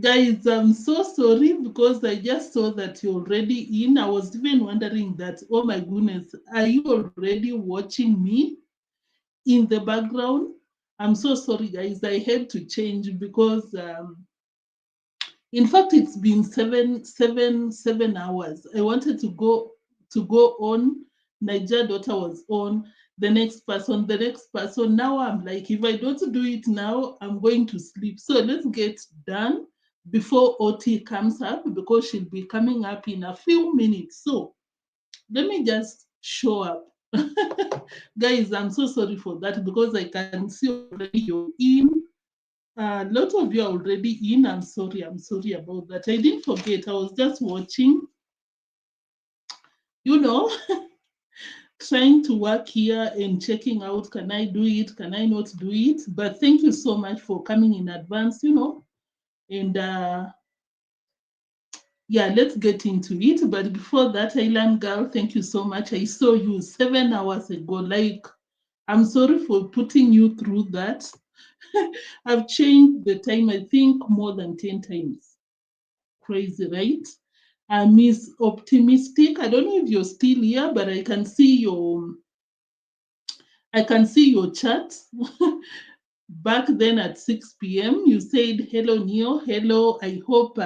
Guys, I'm so sorry because I just saw that you're already in. I was even wondering that, oh my goodness, are you already watching me in the background? I'm so sorry, guys. I had to change because, in fact, it's been 7 hours. I wanted to go on. Niger daughter was on. The next person, the next person. Now I'm like, if I don't do it now, I'm going to sleep. So let's get done before OT comes up because she'll be coming up in a few minutes. So let me just show up. Guys, I'm so sorry for that because I can see already you're in. A lot of you are already in. I'm sorry. I'm sorry about that. I didn't forget. I was just watching, you know, trying to work here and checking out, can I do it? Can I not do it? But thank you so much for coming in advance, and yeah, let's get into it. But before that, Island Girl, thank you so much. I saw you 7 hours ago. Like, I'm sorry for putting you through that. I've changed the time, I think, more than 10 times. Crazy, right? Miss Optimistic. I don't know if you're still here, but I can see your chat. Back then at 6 p.m., you said, hello, Neo. Hello. I hope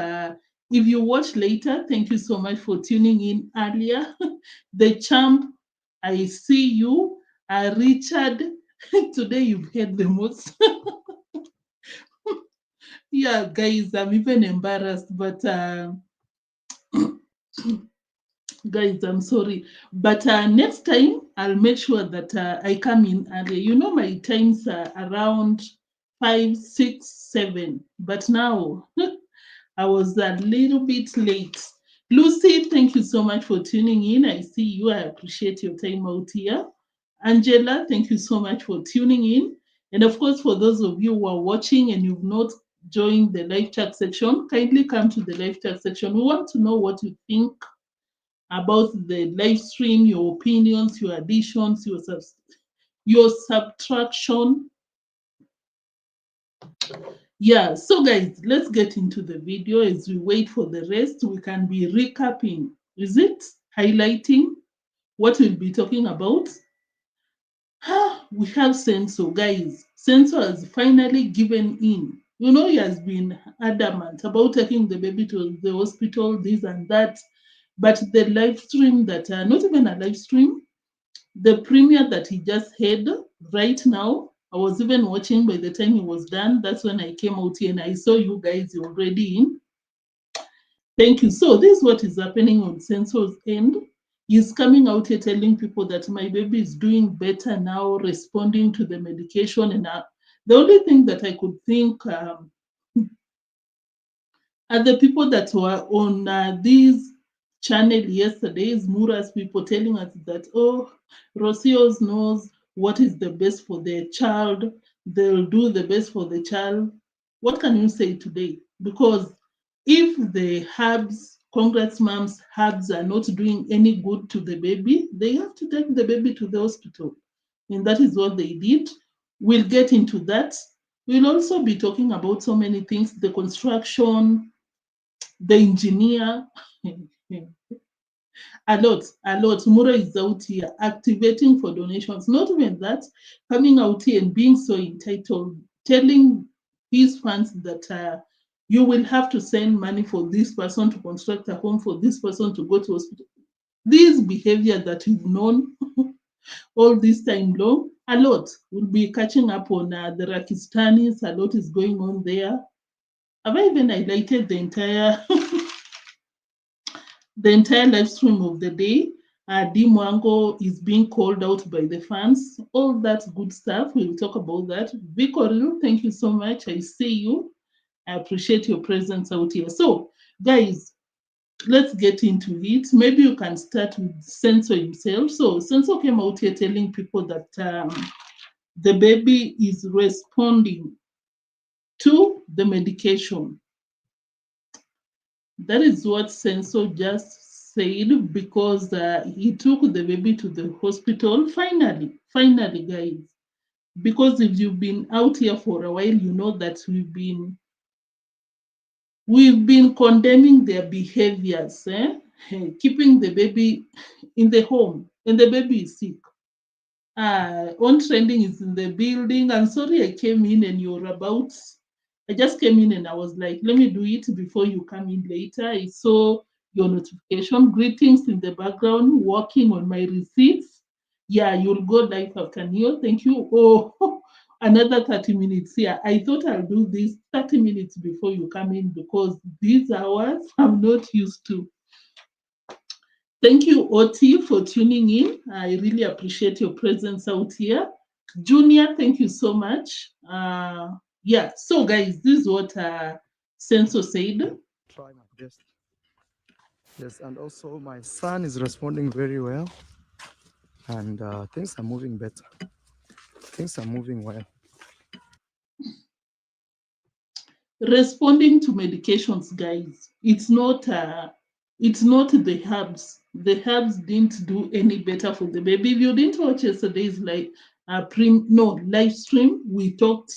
if you watch later, thank you so much for tuning in earlier. The champ, I see you. Richard, today you've heard the most. Yeah, guys, I'm even embarrassed, but guys, I'm sorry. But next time, I'll make sure that I come in early. My times are around 5, 6, 7. But now, I was a little bit late. Lucy, thank you so much for tuning in. I see you. I appreciate your time out here. Angela, thank you so much for tuning in. And of course, for those of you who are watching and you've not joined the live chat section, kindly come to the live chat section. We want to know what you think about the live stream, your opinions, your additions, your subtraction. Yeah, so guys, let's get into the video. As we wait for the rest, we can be recapping. Is it highlighting what we'll be talking about? We have Senso, guys. Senso has finally given in. He has been adamant about taking the baby to the hospital, this and that. But the live stream that, not even a live stream, the premiere that he just had right now, I was even watching by the time he was done. That's when I came out here and I saw you guys already in. Thank you. So this is what is happening on Sensor's end. He's coming out here telling people that my baby is doing better now, responding to the medication. And the only thing that I could think are the people that were on this channel yesterday, is Mura's people telling us that, oh, Rosios knows what is the best for their child. They'll do the best for the child. What can you say today? Because if the herbs, congrats moms, herbs are not doing any good to the baby, they have to take the baby to the hospital. And that is what they did. We'll get into that. We'll also be talking about so many things, the construction, the engineer. A lot. Mura is out here activating for donations. Not even that, coming out here and being so entitled, telling his fans that you will have to send money for this person to construct a home, for this person to go to hospital. This behavior that we've known all this time long, a lot. We'll be catching up on the Rakistanis. A lot is going on there. Have I even highlighted the entire live stream of the day? Dee Mwango is being called out by the fans. All that good stuff. We'll talk about that. Vicoril, thank you so much. I see you. I appreciate your presence out here. So, guys, let's get into it. Maybe you can start with Senso himself. So, Senso came out here telling people that the baby is responding to the medication. That is what Senso just said because he took the baby to the hospital. Finally, guys. because if you've been out here for a while, you know that we've been condemning their behaviors, keeping the baby in the home, and the baby is sick. Ontrending is in the building. I'm sorry I came in and you're about. I just came in and I was like, let me do it before you come in later. I saw your notification, greetings in the background, working on my receipts. Yeah, you'll go live after Neo. Thank you. Oh, another 30 minutes here. I thought I'll do this 30 minutes before you come in because these hours I'm not used to. Thank you, Oti, for tuning in. I really appreciate your presence out here. Junior, thank you so much. Yeah, so guys, this is what Senso said. Try my best. Yes, and also my son is responding very well, and things are moving better. Things are moving well. Responding to medications, guys, it's not the herbs. The herbs didn't do any better for the baby. If you didn't watch yesterday's live stream, we talked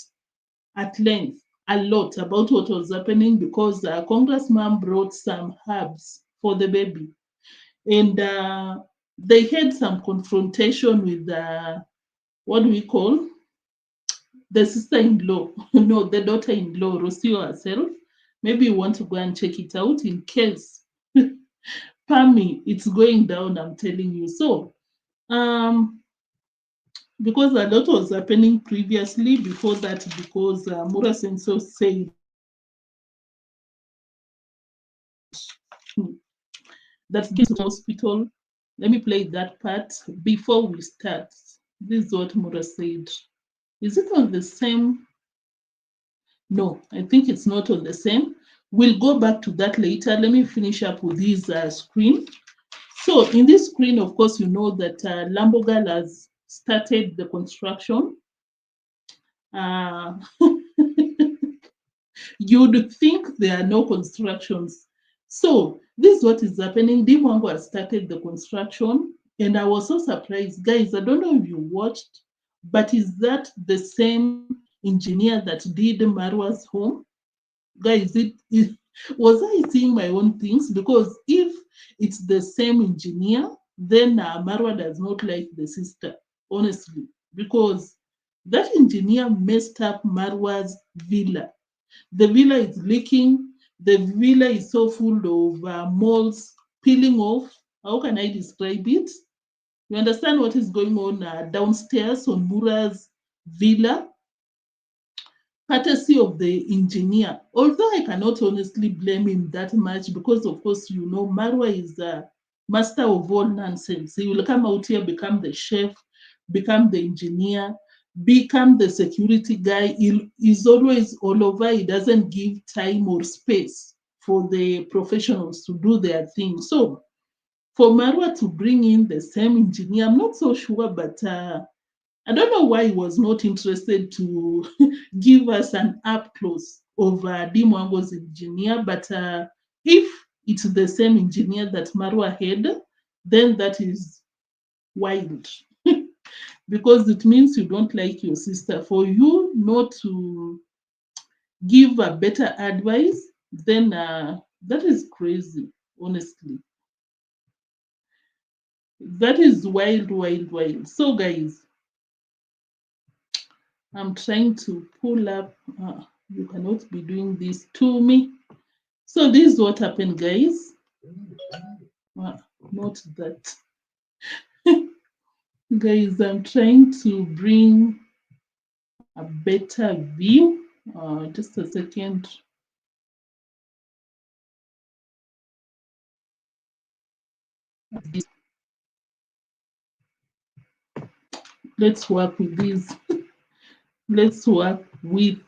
at length a lot about what was happening because congressmum brought some herbs for the baby, and they had some confrontation with what do we call the sister-in-law, no, the daughter-in-law, Rocio herself. Maybe you want to go and check it out in case. Pami, it's going down, I'm telling you. So, because a lot was happening previously before that, because Mura Senso said that the hospital. Let me play that part before we start. This is what Mura said. Is it on the same? No, I think it's not on the same. We'll go back to that later. Let me finish up with this screen. So in this screen, of course, you know that Lambogal has started the construction. Uh, You'd think there are no constructions. So this is what is happening. Dee Mwango has started the construction, and I was so surprised. Guys, I don't know if you watched, but is that the same engineer that did Marwa'S home? Guys, was I seeing my own things? Because if it's the same engineer, then Marwa does not like the sister, honestly, because that engineer messed up Marwa's villa. The villa is leaking. The villa is so full of molds peeling off. How can I describe it? You understand what is going on downstairs on Mura's villa, courtesy of the engineer. Although I cannot honestly blame him that much because, of course, you know, Marwa is a master of all nonsense. He will come out here, become the chef, become the engineer, become the security guy. He's always all over. He doesn't give time or space for the professionals to do their thing. So for Marwa to bring in the same engineer, I'm not so sure, but I don't know why he was not interested to give us an up close of Dee Mwango's engineer, but if it's the same engineer that Marwa had, then that is wild. Because it means you don't like your sister. For you not to give a better advice, then that is crazy, honestly. That is wild, wild, wild. So, guys, I'm trying to pull up. You cannot be doing this to me. So this is what happened, guys. Not that. Guys, I'm trying to bring a better view. Just a second. Let's work with this. Let's work with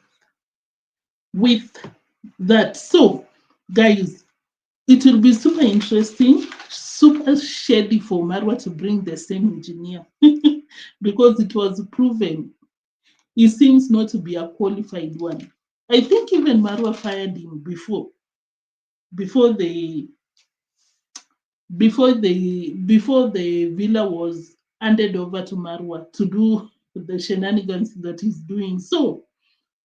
that. So, guys, it will be super interesting, super shady for Marwa to bring the same engineer because it was proven he seems not to be a qualified one. I think even Marwa fired him before the before the villa was handed over to Marwa to do the shenanigans that he's doing. So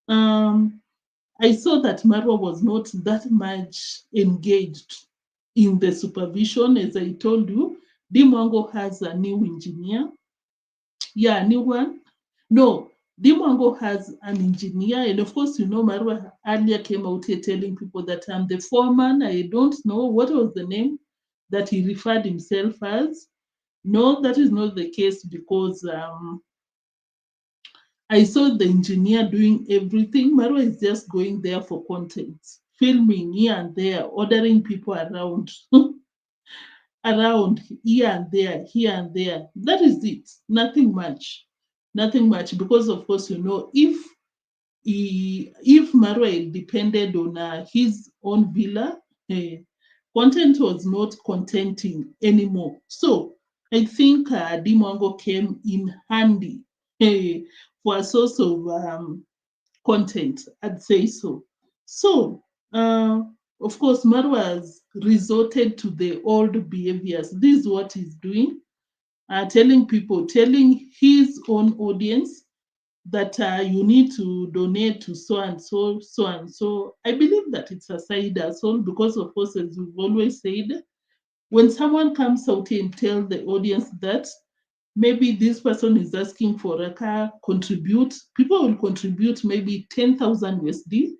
I saw that Marwa was not that much engaged in the supervision. As I told you, Dee Mwango has a new engineer. Yeah, new one. No, Dee Mwango has an engineer. And of course, Marwa earlier came out here telling people that I'm the foreman. I don't know what was the name that he referred himself as. No, that is not the case because I saw the engineer doing everything. Marwa is just going there for content, filming here and there, ordering people around, around here and there. That is it. Nothing much. Nothing much. Because of course, if Marwa depended on his own villa, eh, content was not contenting anymore. So I think Dee Mwango came in handy for a source of content, I'd say so. So, of course, Marwa has resorted to the old behaviors. This is what he's doing, telling people, telling his own audience that you need to donate to so and so, so and so. I believe that it's a side hustle because, of course, as we've always said, when someone comes out and tell the audience that maybe this person is asking for a car, contribute, people will contribute maybe 10,000 USD.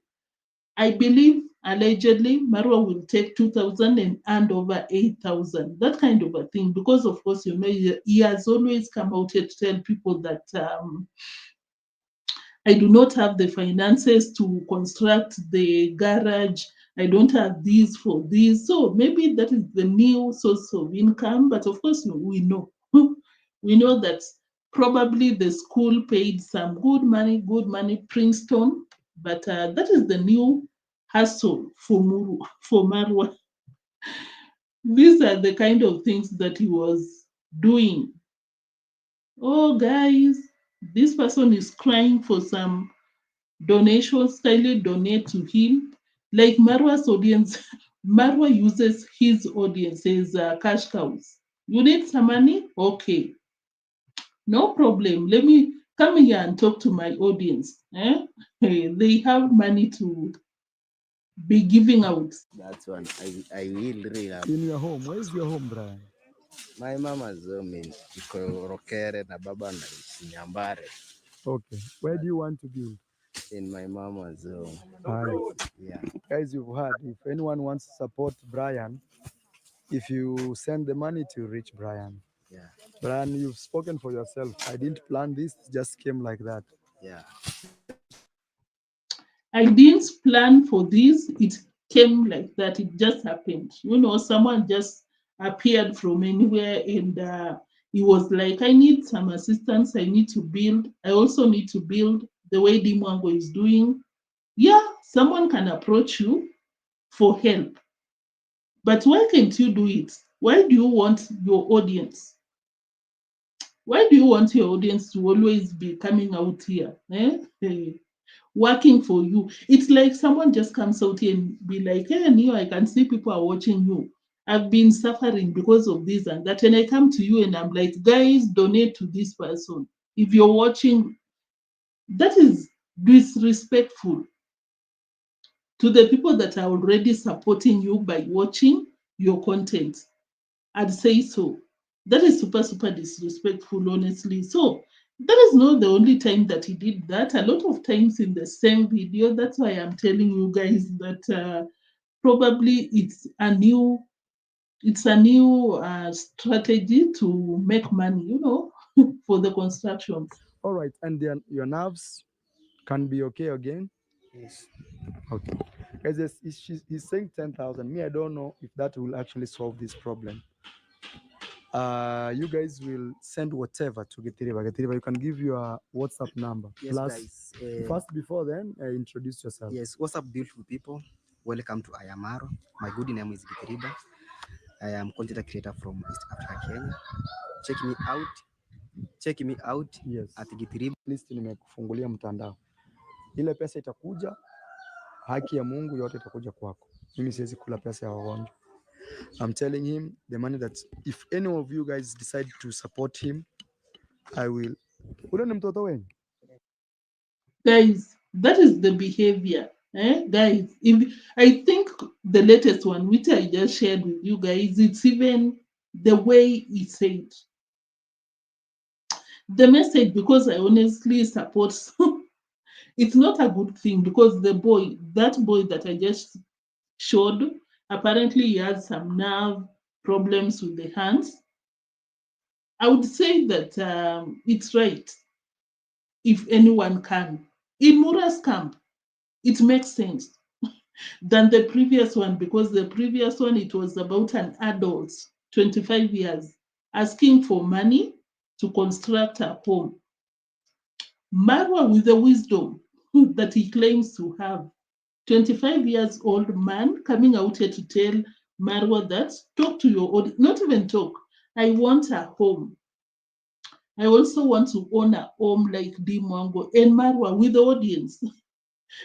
I believe allegedly Marwa will take 2,000 and hand over 8,000. That kind of a thing. Because of course, he has always come out here to tell people that I do not have the finances to construct the garage. I don't have this for this. So maybe that is the new source of income. But of course, we know. We know that probably the school paid some good money, Princeton. But that is the new hustle for Marwa. These are the kind of things that he was doing. Oh, guys, this person is crying for some donations. Kindly donate to him. Like Marwa's audience, Marwa uses his audience as cash cows. You need some money? Okay, no problem. Let me come here and talk to my audience. Hey, they have money to be giving out. That's one. I will really love. In your home, where is your home, Brian? My mama's home iko Rokere na baba na Nyambare. Okay. Where do you want to build? In my mama's home. Yeah. Guys, you've heard. If anyone wants to support Brian, if you send the money to reach Brian. Yeah. Brian, you've spoken for yourself. I didn't plan this, it just came like that. Yeah. I didn't plan for this. It came like that. It just happened. Someone just appeared from anywhere and he was like, I need some assistance. I need to build. I also need to build the way Dee Mwango is doing. Yeah, someone can approach you for help. But why can't you do it? Why do you want your audience? Why do you want your audience to always be coming out here? Working for you. It's like someone just comes out here and be like, hey, Neo, I can see people are watching you. I've been suffering because of this and that. And I come to you and I'm like, guys, donate to this person. If you're watching, that is disrespectful to the people that are already supporting you by watching your content. I'd say so. That is super, super disrespectful, honestly. So that is not the only time that he did that. A lot of times in the same video. That's why I'm telling you guys that probably it's a new strategy to make money, for the constructions. All right. And then your nerves can be okay again? Yes. Okay. Guys, he's saying 10,000. Me, I don't know if that will actually solve this problem. You guys will send whatever to Getiriba. Getiriba, you can give your WhatsApp number. Yes, Plus, guys. first, before then, introduce yourself. Yes. What's up, beautiful people? Welcome to iammarwa. My good name is Gitiriba. I am content creator from East Africa, Kenya. Check me out. Check me out Yes. at Gitiriba. List nimekufungulia mtandao. Ile pesa itakuja, haki ya Mungu yote itakuja kwako. Mimi siwezi kula pesa ya wagonjwa. I'm telling him the money that if any of you guys decide to support him, I will Ule ni mtoto wenyu? Guys, that is the behavior. Guys, if I think the latest one, which I just shared with you guys, it's even the way he said the message, because I honestly support. It's not a good thing because that boy that I just showed, apparently he had some nerve problems with the hands. I would say that it's right if anyone can. In Mura's camp, it makes sense than the previous one, because the previous one, it was about an adult, 25 years, asking for money to construct a home. Marwa, with the wisdom that he claims to have, 25 years old man coming out here to tell Marwa that talk to your audience, not even talk. I want a home. I also want to own a home like Dee Mwango and Marwa with the audience.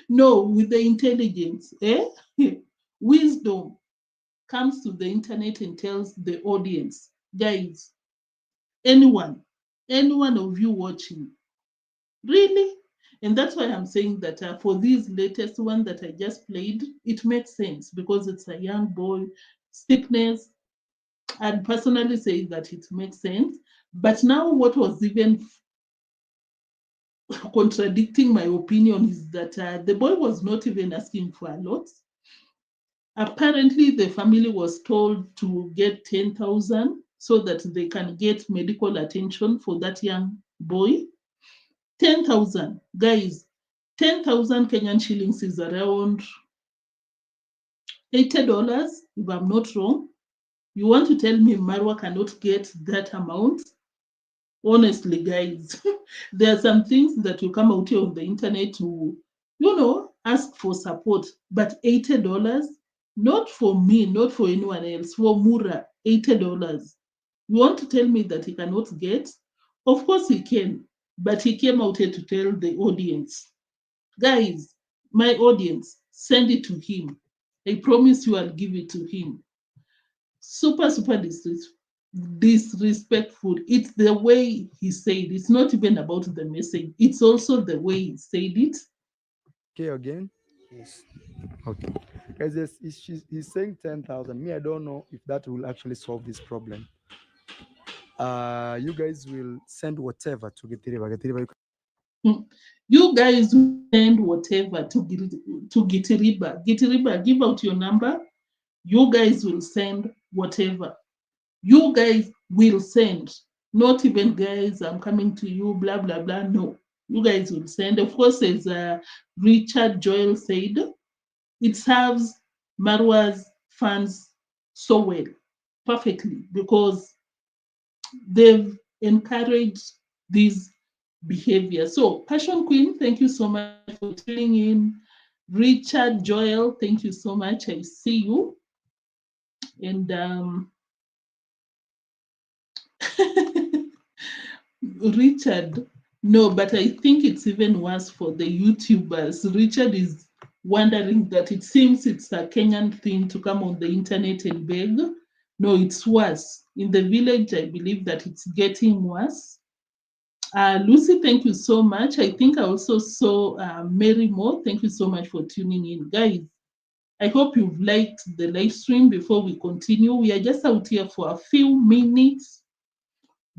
No, with the intelligence. Wisdom comes to the internet and tells the audience, guys, any one of you watching, really? And that's why I'm saying that for this latest one that I just played, it makes sense because it's a young boy, sickness. I'd personally say that it makes sense. But now, what was even contradicting my opinion is that the boy was not even asking for a lot. Apparently, the family was told to get 10,000 so that they can get medical attention for that young boy. 10,000, guys. 10,000 Kenyan shillings is around $80, if I'm not wrong. You want to tell me Marwa cannot get that amount? Honestly, guys, there are some things that you come out here on the internet to, ask for support. But $80, not for me, not for anyone else, for Mura, $80. You want to tell me that he cannot get? Of course he can, but he came out here to tell the audience, guys, my audience, send it to him. I promise you I'll give it to him. Super, super disrespectful. It's the way he said. It's not even about the message. It's also the way he said it. Okay, again. Yes. Okay. Guys, he's saying 10,000. Me, I don't know if that will actually solve this problem. You guys will send whatever to Getiriba. Getiriba, Hmm. You guys will send whatever to Gitiriba. Gitiriba, give out your number. You guys will send whatever. You guys will send. Not even, guys, I'm coming to you, blah, blah, blah. No. You guys will send. Of course, as Richard Joel said, it serves Marwa'S fans so well, perfectly, because they've encouraged this behavior. So, Passion Queen, thank you so much for tuning in. Richard Joel, thank you so much. I see you. And Richard, no, but I think it's even worse for the YouTubers. Richard is wondering that it seems it's a Kenyan thing to come on the internet and beg. No, it's worse. In the village, I believe that it's getting worse. Lucy, thank you so much. I think I also saw Mary Moore. Thank you so much for tuning in. Guys, I hope you've liked the live stream. Before we continue, we are just out here for a few minutes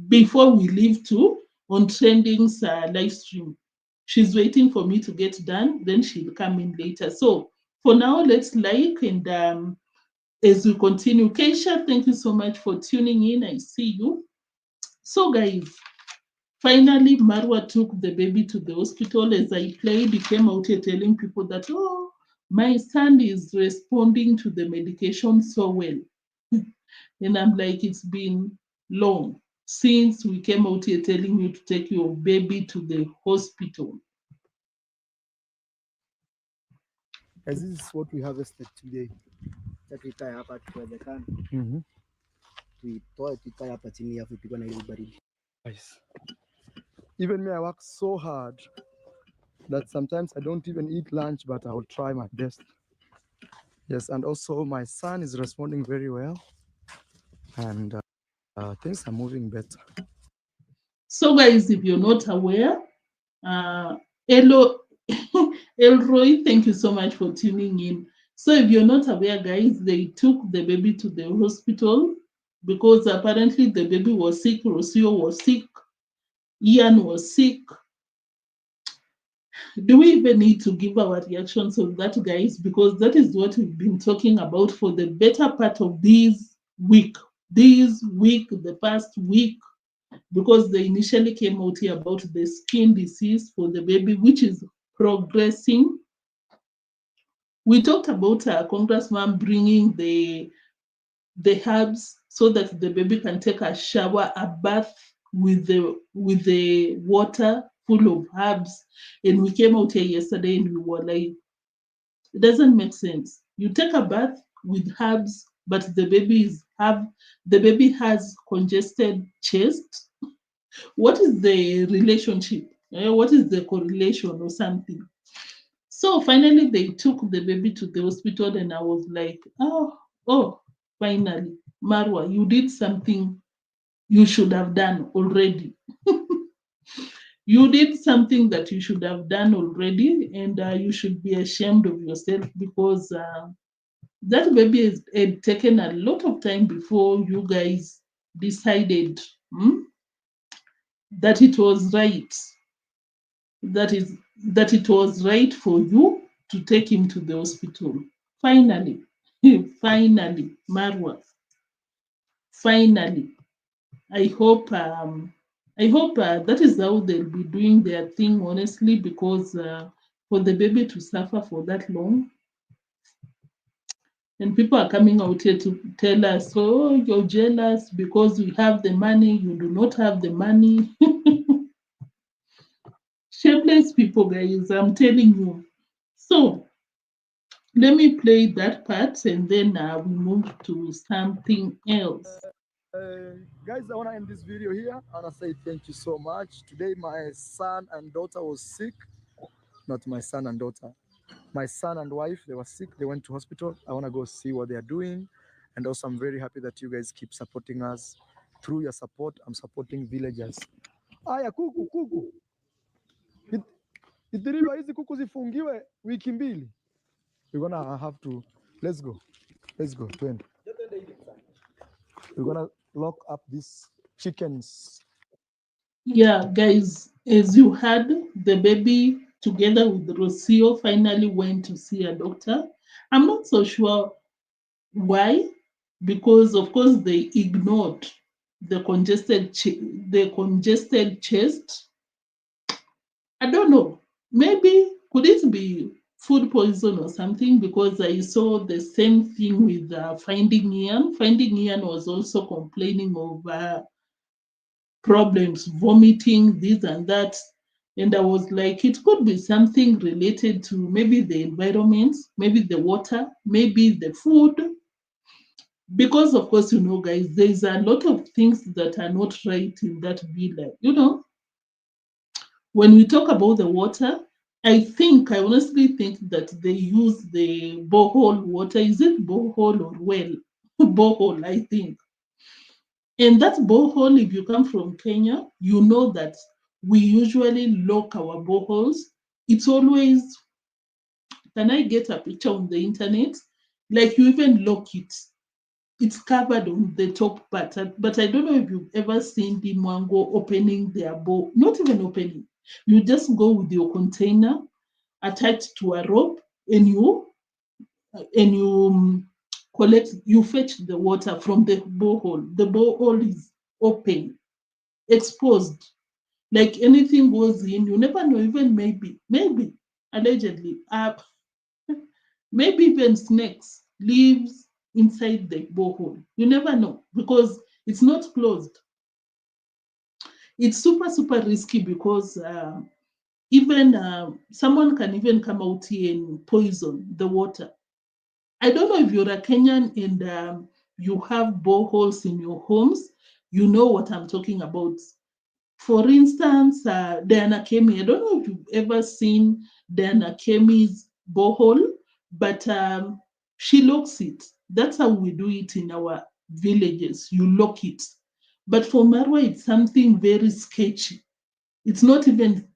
before we leave to ontrending's live stream. She's waiting for me to get done, then she'll come in later. So for now, let's like, and as we continue, Keisha, thank you so much for tuning in. I see you. So guys, finally, Marwa took the baby to the hospital. As I played, he came out here telling people that, oh, my son is responding to the medication so well. And I'm like, it's been long since we came out here telling you to take your baby to the hospital. guys, this is what we harvested today. Tukae hapa tukiwezekana Mm-hmm. tuitoe, tukae hapa chini afu ipigwe na ile baridi. Guys, even me, I work so hard that sometimes I don't even eat lunch, but I will try my best. Yes, and also my son is responding very well, and things are moving better. So guys, if you're not aware, hello, Elroy, thank you so much for tuning in. So if you're not aware, guys, they took the baby to the hospital because apparently the baby was sick, Rocio was sick, Ian was sick. Do we even need to give our reactions on that, guys? Because that is what we've been talking about for the better part of this week. The past week, because they initially came out here about the skin disease for the baby, which is progressing. We talked about congressmum bringing the herbs so that the baby can take a shower, a bath with the water full of herbs. And we came out here yesterday and we were like, it doesn't make sense. You take a bath with herbs, but the baby has congested chest. What is the relationship? What is the correlation or something? So finally, they took the baby to the hospital, and I was like, oh, finally, Marwa, you did something you should have done already. You did something that you should have done already, and you should be ashamed of yourself because that baby had taken a lot of time before you guys decided that it was right. That it was right for you to take him to the hospital. Finally, finally, Marwa. Finally, I hope. That is how they'll be doing their thing, honestly, because for the baby to suffer for that long, and people are coming out here to tell us, "Oh, you're jealous because we have the money. You do not have the money." Shameless people, guys. I'm telling you. So let me play that part and then we move to something else. Guys, I want to end this video here. I want to say thank you so much. Today, my son and daughter was sick. Not my son and daughter. My son and wife, they were sick. They went to hospital. I want to go see what they are doing. And also, I'm very happy that you guys keep supporting us. Through your support, I'm supporting villagers. Aya, kuku. Itiriba hizi kuku zifungiwe wiki mbili. We're gonna have to, let's go, twende. We're gonna lock up these chickens. Yeah, guys, as you heard, the baby together with Rocio finally went to see a doctor. I'm not so sure why, because of course they ignored the congested chest. I don't know. Maybe could it be food poison or something? Because I saw the same thing with Finding Ian. Finding Ian was also complaining of problems, vomiting, this and that. And I was like, it could be something related to maybe the environment, maybe the water, maybe the food. Because, of course, guys, there's a lot of things that are not right in that villa. When we talk about the water, I honestly think that they use the borehole water. Is it borehole or well? Borehole, I think. And that borehole, if you come from Kenya, you know that we usually lock our boreholes. It's always, can I get a picture on the internet? Like you even lock it. It's covered on the top part. But I don't know if you've ever seen Dee Mwango opening their bowl. Not even opening. You just go with your container attached to a rope and you fetch the water from the borehole. The borehole is open, exposed. Like anything goes in, you never know, even maybe, allegedly, maybe even snakes lives inside the borehole. You never know because it's not closed. It's super, super risky because even someone can even come out here and poison the water. I don't know if you're a Kenyan and you have boreholes in your homes, you know what I'm talking about. For instance, Diana Kemy, I don't know if you've ever seen Diana Kemy's borehole, but she locks it. That's how we do it in our villages. You lock it. But for Marwa, it's something very sketchy. It's not even,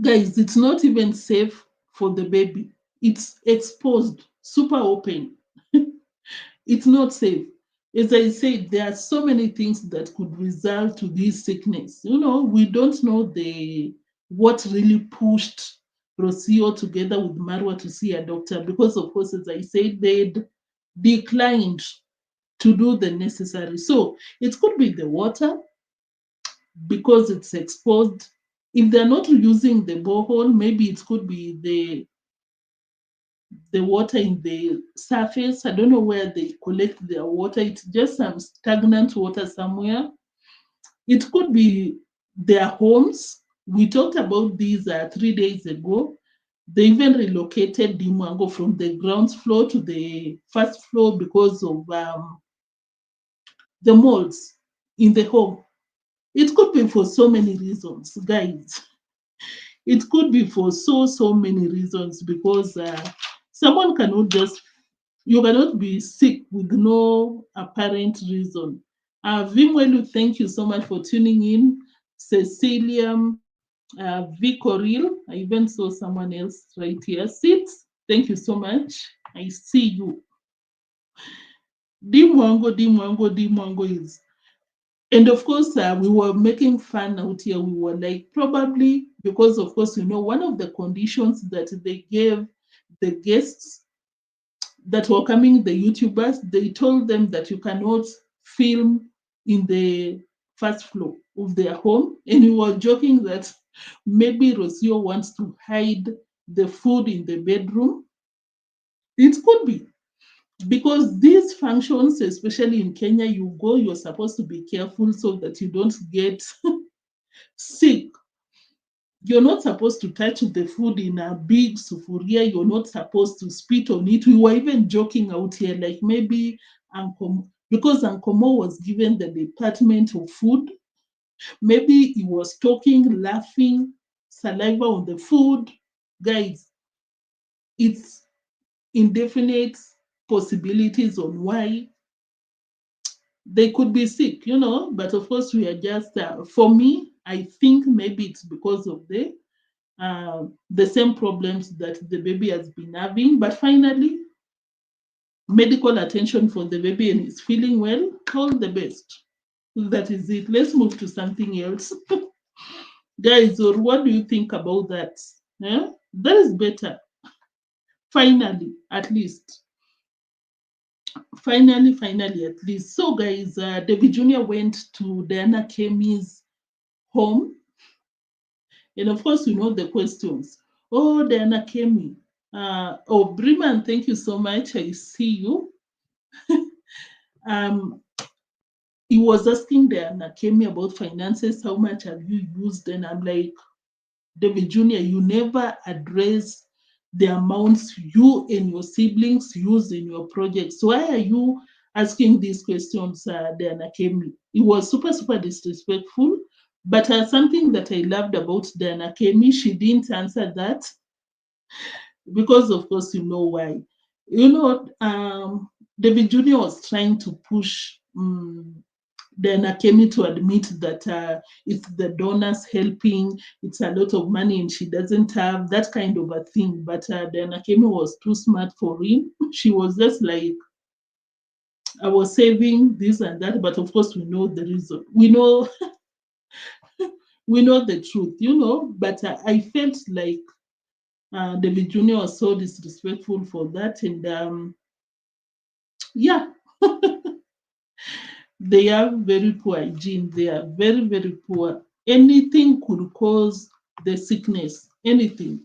guys, it's not even safe for the baby. It's exposed, super open. It's not safe. As I said, there are so many things that could result to this sickness. We don't know what really pushed Rocio together with Marwa to see a doctor because, of course, as I said, they declined to do the necessary. So it could be the water because it's exposed. If they're not using the borehole, maybe it could be the water in the surface. I don't know where they collect their water. It's just some stagnant water somewhere. It could be their homes. We talked about these 3 days ago. They even relocated Dee Mwango from the ground floor to the first floor because of the molds in the home. It could be for so many reasons, guys. It could be for so many reasons because someone cannot just you cannot be sick with no apparent reason. Vimwelu, thank you so much for tuning in. Cecilia, Vicoril, I even saw someone else right here. Sit, thank you so much. I see you. Dee Mwango is. And of course, we were making fun out here. We were like, probably because, of course, one of the conditions that they gave the guests that were coming, the YouTubers, they told them that you cannot film in the first floor of their home. And we were joking that maybe Rocio wants to hide the food in the bedroom. It could be because these functions, especially in Kenya, you're supposed to be careful so that you don't get sick. You're not supposed to touch the food in a big sufuria. You're not supposed to spit on it. We were even joking out here, like maybe because Uncle was given the department of food, maybe he was talking, laughing, saliva on the food. Guys, it's indefinite possibilities on why they could be sick, but of course we are just, for me, I think maybe it's because of the same problems that the baby has been having. But finally, medical attention for the baby and he's feeling well. All the best. That is it. Let's move to something else. Guys, or what do you think about that? Yeah? That is better. Finally, at least. Finally, at least. So, guys, David Jr. went to Diana Kemy's home. And of course, the questions. Oh, Diana Kemy. Briman, thank you so much. I see you. um, he was asking Diana Kemy about finances. How much have you used? And I'm like, David Jr., you never address the amounts you and your siblings use in your projects. So why are you asking these questions, Diana Kemy? It was super disrespectful. But something that I loved about Diana Kemy, she didn't answer that because, of course, you know why. David Jr. was trying to push Diana Kemy to admit that it's the donors helping, it's a lot of money and she doesn't have that kind of a thing. But Diana Kemy was too smart for him. She was just like, I was saving this and that, but of course we know the reason. We know we know the truth, but I felt like David Jr. was so disrespectful for that. And yeah, they are very poor hygiene. They are very poor. Anything could cause the sickness. Anything.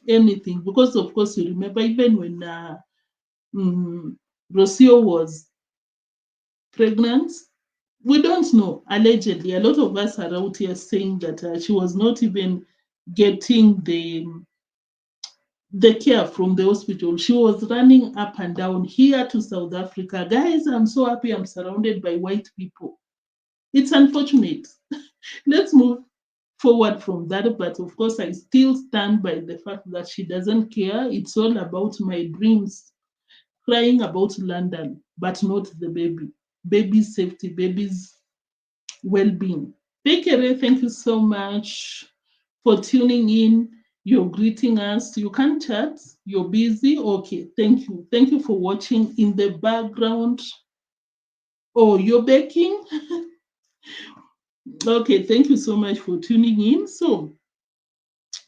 Because of course you remember even when Rocio was pregnant, we don't know. Allegedly, a lot of us are out here saying that she was not even getting the care from the hospital. She was running up and down here to South Africa. Guys, I'm so happy I'm surrounded by white people. It's unfortunate. Let's move forward from that. But of course, I still stand by the fact that she doesn't care. It's all about my dreams. crying about London, but not the baby. Baby's safety, baby's well-being. Bekere, thank you so much for tuning in. You're greeting us. You can't chat. You're busy. Okay, thank you. Thank you for watching in the background. Oh, you're baking? Okay, thank you so much for tuning in. So,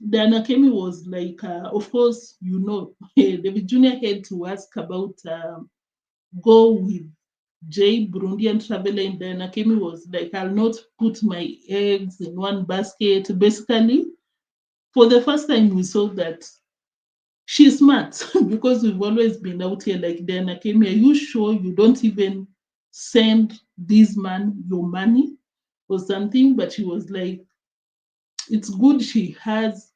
Diana Kemy was like, of course, you know, David Jr. had to ask about go with J Burundian traveler, and Diana Kemy was like, I'll not put my eggs in one basket. Basically, for the first time, we saw that she's smart because we've always been out here like Diana Kemy. Are you sure you don't even send this man your money or something? But she was like, it's good she has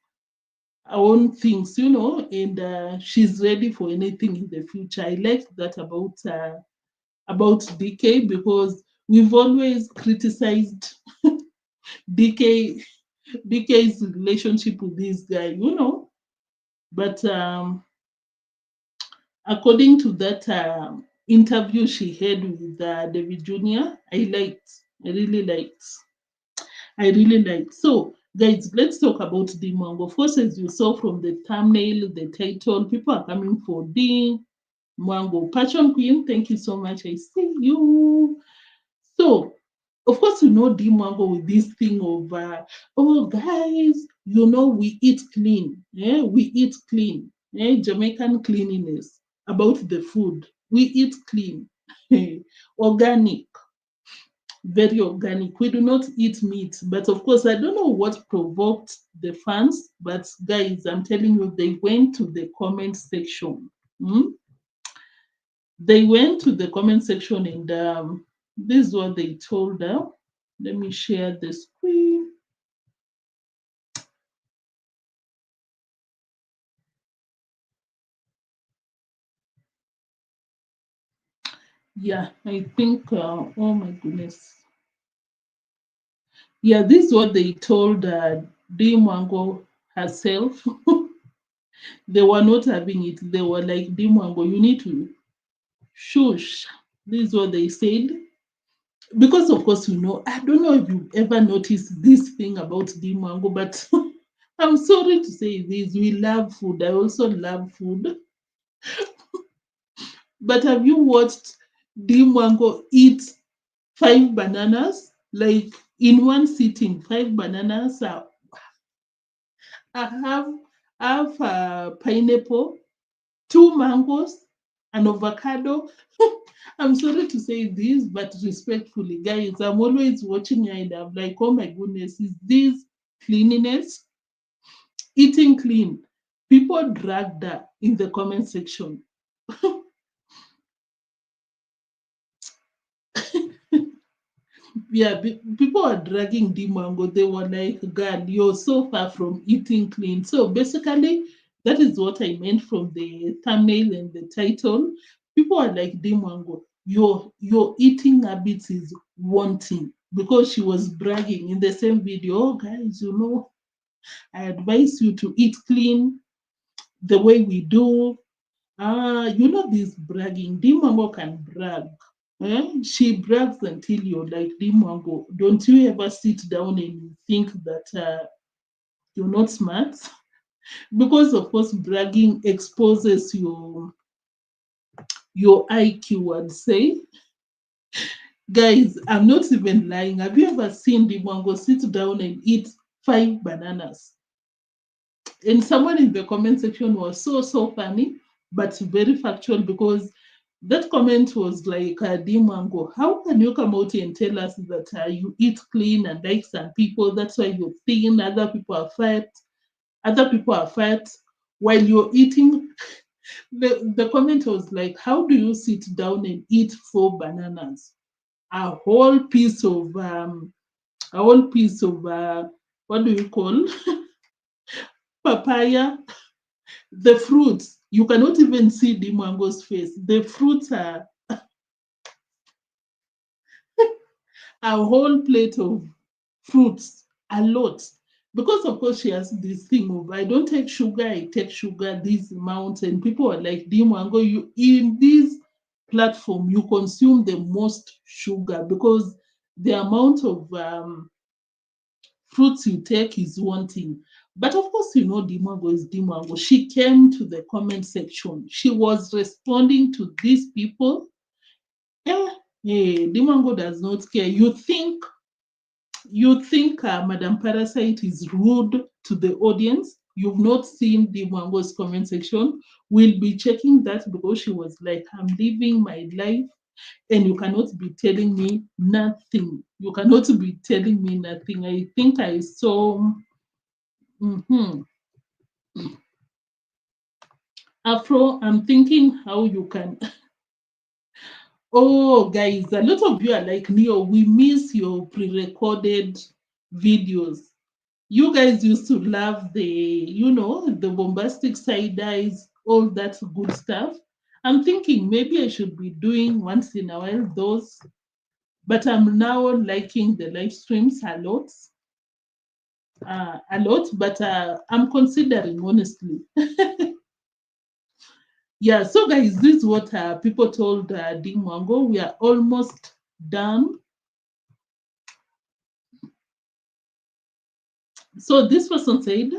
her own things, you know, and she's ready for anything in the future. I like that about DK because we've always criticized DK DK's relationship with this guy, you know. But according to that interview she had with David Jr., I really liked. I really liked. So, guys, let's talk about Dee Mwango. Of course, as you saw from the thumbnail, the title, people are coming for Dee Mwango. Passion Queen, thank you so much. I see you. So, of course, you know Dee Mwango with this thing of, oh, guys, you know, we eat clean. Yeah, we eat clean. Yeah, Jamaican cleanliness about the food. We eat clean, organic, very organic. We do not eat meat. But of course, I don't know what provoked the fans. But guys, I'm telling you, they went to the comment section. Hmm? They went to the comment section and this is what they told her. Let me share the screen. Yeah, I think, oh my goodness. Yeah, this is what they told Dee Mwango herself. They were not having it. They were like, Dee Mwango, you need to shush. This is what they said. Because, of course, you know, I don't know if you ever noticed this thing about Dee Mwango, but I'm sorry to say this. We love food. I also love food. But have you watched Dee Mwango eat 5 bananas? Like in one sitting, 5 bananas. I have pineapple, 2 mangoes, an avocado. I'm sorry to say this, but respectfully, guys, I'm always watching and I'm like, oh my goodness, is this cleanliness? Eating clean. People drag that in the comment section. Yeah, people are dragging Dee Mwango. They were like, God, you're so far from eating clean. So basically, that is what I meant from the thumbnail and the title. People are like, Dee Mwango, your eating habits is wanting, because she was bragging in the same video. Oh, guys, you know, I advise you to eat clean the way we do. You know this bragging. Dee Mwango can brag. Eh? She brags until you're like, Dee Mwango, don't you ever sit down and think that you're not smart? Because of course bragging exposes your IQ, I'd say. Guys, I'm not even lying. Have you ever seen Dee Mwango sit down and eat 5 bananas? And someone in the comment section was so funny, but very factual, because that comment was like, Dee Mwango, how can you come out and tell us that you eat clean and like some people, that's why you're thin, other people are fat, while you're eating. The comment was like, how do you sit down and eat 4 bananas? A whole piece of, what do you call, papaya. The fruits, you cannot even see Dee Mwango's face. The fruits are a whole plate of fruits, a lot. because of course she has this thing of I don't take sugar, I take sugar this amount, and people are like, Dee Mwango, you in this platform you consume the most sugar because the amount of fruits you take is one thing. But of course, you know, Dee Mwango is Dee Mwango. She came to the comment section. She was responding to these people. Eh, Dee Mwango does not care. You think Madam Parasite is rude to the audience. You've not seen Dee Mwango's comment section. We'll be checking that because she was like, I'm living my life and you cannot be telling me nothing. You cannot be telling me nothing. I think I saw mhm, Afro. I'm thinking how you can. Oh, guys, a lot of you are like, Neo, we miss your pre recorded videos. You guys used to love the bombastic side eyes, all that good stuff. I'm thinking maybe I should be doing once in a while those, but I'm now liking the live streams a lot, but I'm considering honestly. Yeah, so guys, this is what people told Dee Mwango. We are almost done. So this person said,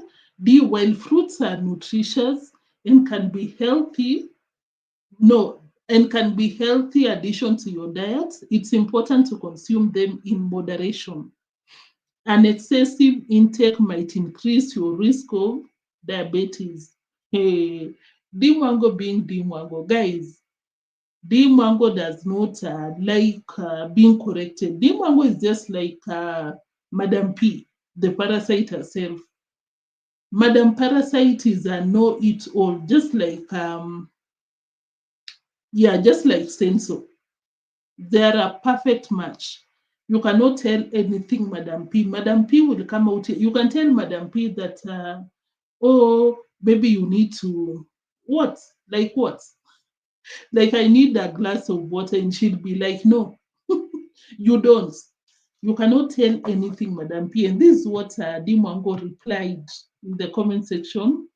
Dee, while fruits are nutritious and can be healthy, no, and can be healthy addition to your diet, it's important to consume them in moderation. An excessive intake might increase your risk of diabetes. Hey, Dee Mwango being Dee Mwango. Guys, Dee Mwango does not like being corrected. Dee Mwango is just like Madam P, the parasite herself. Madam Parasite is a know-it-all, just like Senso. They're a perfect match. You cannot tell anything, Madam P. Madam P will come out. You can tell Madam P that, oh, maybe you need to, what? Like what? Like I need a glass of water, and she'll be like, no, you don't. You cannot tell anything, Madam P. And this is what Dee Mwango replied in the comment section.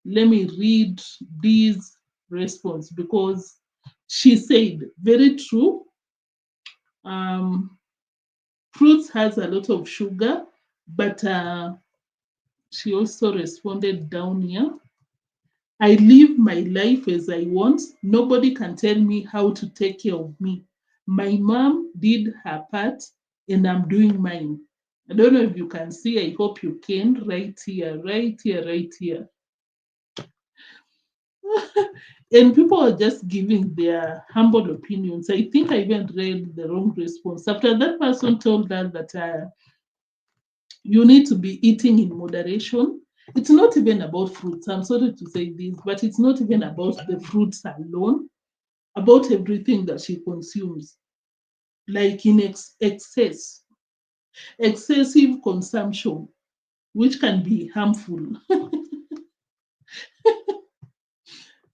Let me read this response because she said, very true. Fruits has a lot of sugar, but she also responded down here. I live my life as I want. Nobody can tell me how to take care of me. My mom did her part and I'm doing mine. I don't know if you can see. I hope you can. Right here, right here, right here. And people are just giving their humble opinions. I think I even read the wrong response. After that person told her that you need to be eating in moderation. It's not even about fruits. I'm sorry to say this, but it's not even about the fruits alone, about everything that she consumes, like in excessive consumption, which can be harmful.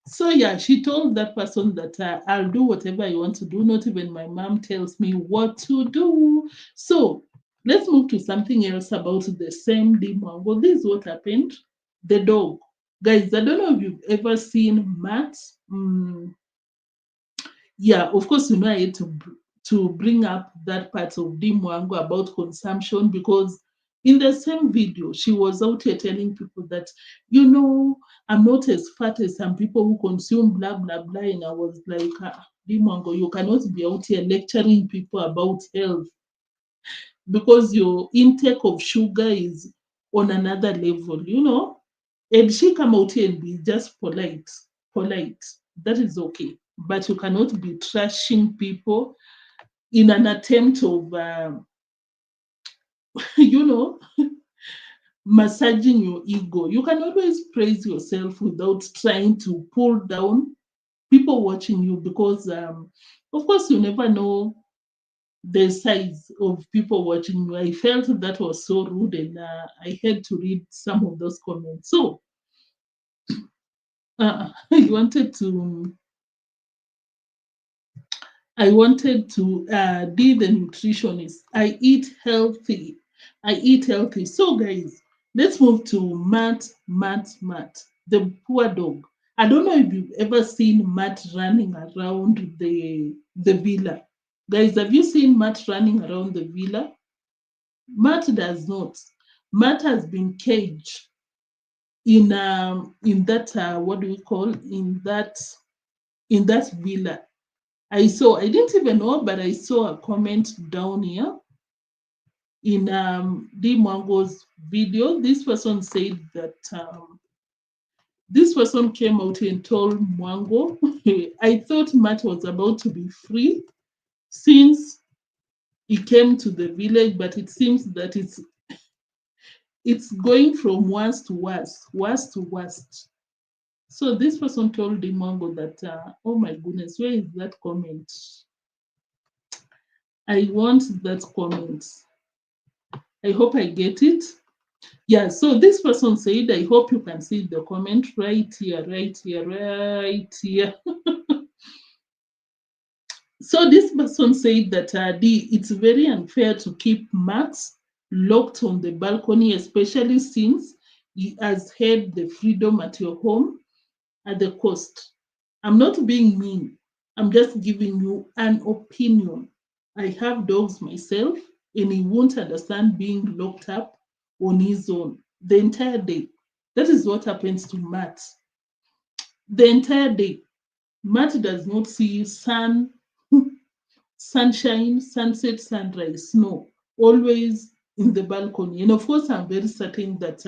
So yeah, she told that person that I'll do whatever I want to do. Not even my mom tells me what to do. So let's move to something else about the same Dee Mwango. This is what happened. The dog, guys. I don't know if you've ever seen Matt. Yeah, of course, I had to bring up that part of Dee Mwango about consumption because in the same video, she was out here telling people that, I'm not as fat as some people who consume blah, blah, blah. And I was like, Dee Mwango, you cannot be out here lecturing people about health because your intake of sugar is on another level. And she come out here and be just polite. That is okay. But you cannot be trashing people in an attempt of, you know, massaging your ego. You can always praise yourself without trying to pull down people watching you because, of course, you never know the size of people watching you. I felt that was so rude and I had to read some of those comments. So, I wanted to be the nutritionist. I eat healthy. So, guys, Let's move to Matt, the poor dog. I don't know if you've ever seen Matt running around the villa. Guys, have you seen Matt running around the villa? Matt does not. Matt has been caged in that what do we call in that villa. I didn't even know, but I saw a comment down here in Dee Mwango's video. This person said that this person came out and told Mwango, I thought Matt was about to be free since he came to the village, but it seems that it's going from worse to worse, worse to worst. So this person told Dee Mwango that, oh my goodness, where is that comment? I want that comment. I hope I get it. Yeah, so this person said, I hope you can see the comment right here, right here, right here. So this person said that it's very unfair to keep Max locked on the balcony, especially since he has had the freedom at your home at the cost. I'm not being mean. I'm just giving you an opinion. I have dogs myself, and he won't understand being locked up on his own the entire day. That is what happens to Matt. The entire day, Matt does not see sunshine, sunset, sunrise. No, always in the balcony. And of course, I'm very certain that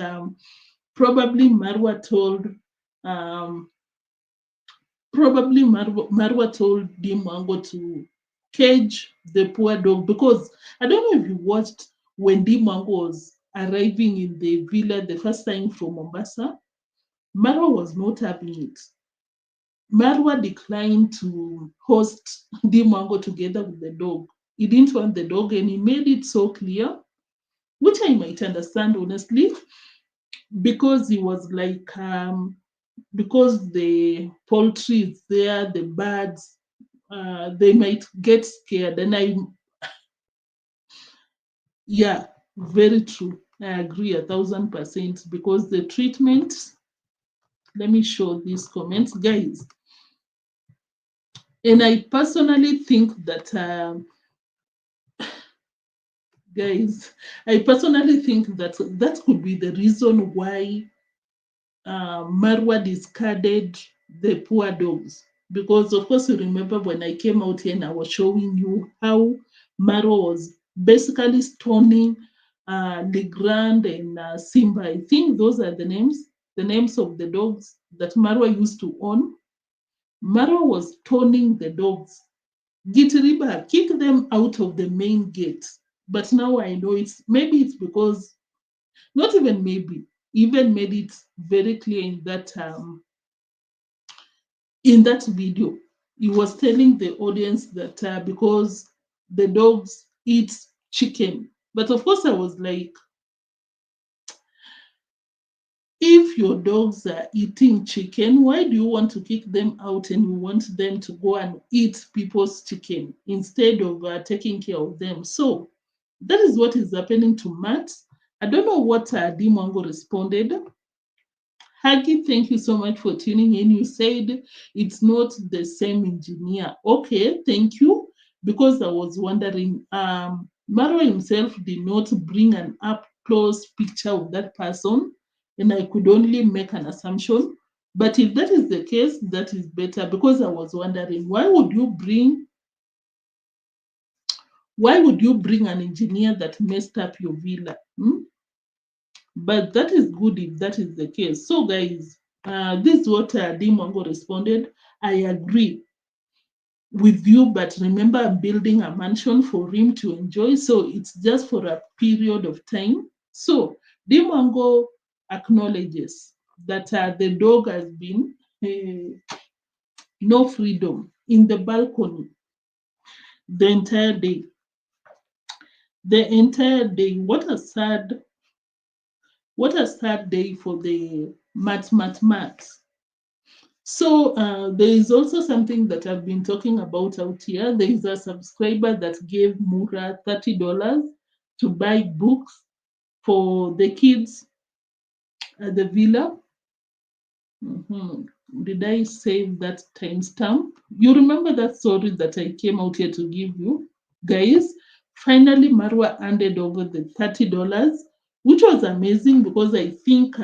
probably Marwa told um, Marwa told Dee Mwango to cage the poor dog, because I don't know if you watched when Dee Mwango was arriving in the villa the first time from Mombasa. Marwa was not having it. Marwa declined to host Dee Mwango together with the dog. He didn't want the dog, and he made it so clear, which I might understand honestly, because he was like, because the poultry is there, the birds, they might get scared. And yeah, very true. I agree 1,000%, because the treatment, let me show these comments, guys. And I personally think that, guys, I personally think that that could be the reason why Marwa discarded the poor dogs. Because, of course, you remember when I came out here and I was showing you how Marwa was basically stoning Legrand and Simba. I think those are the names of the dogs that Marwa used to own. Marwa was stoning the dogs. Gitiriba, kick them out of the main gate. But now I know it's because, not even maybe, even made it very clear in that video. He was telling the audience that because the dogs eat chicken. But of course, I was like, if your dogs are eating chicken, why do you want to kick them out and you want them to go and eat people's chicken instead of taking care of them? So that is what is happening to Matt. I don't know what Dee Mwango responded. Hagi, thank you so much for tuning in. You said it's not the same engineer. Okay, thank you. Because I was wondering, Marwa himself did not bring an up close picture of that person, and I could only make an assumption. But if that is the case, that is better, because I was wondering, why would you bring an engineer that messed up your villa? But that is good if that is the case. So, guys, this is what Dee Mwango responded. I agree with you, but remember, I'm building a mansion for him to enjoy, so it's just for a period of time. So, Dee Mwango acknowledges that the dog has been no freedom in the balcony the entire day. The entire day. What a sad day for the mat. So there is also something that I've been talking about out here. There is a subscriber that gave Mura $30 to buy books for the kids at the villa. Mhm. Did I save that timestamp? You remember that story that I came out here to give you? Guys, finally Marwa handed over the $30, which was amazing because I think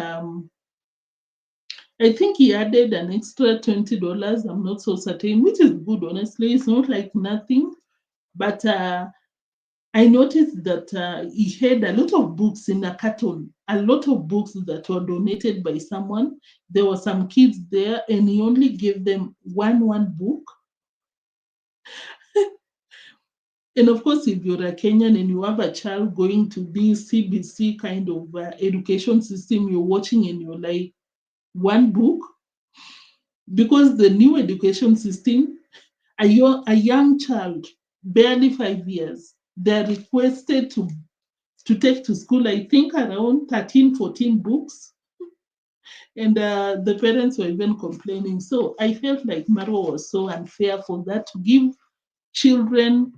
he added an extra $20. I'm not so certain, which is good, honestly. It's not like nothing. But I noticed that he had a lot of books in a carton, a lot of books that were donated by someone. There were some kids there, and he only gave them one book. And of course, if you're a Kenyan and you have a child going to this CBC kind of education system, you're watching and you're like, one book? Because the new education system, a young child, barely 5 years, they're requested to take to school, I think around 13, 14 books. And the parents were even complaining. So I felt like Marwa was so unfair for that, to give children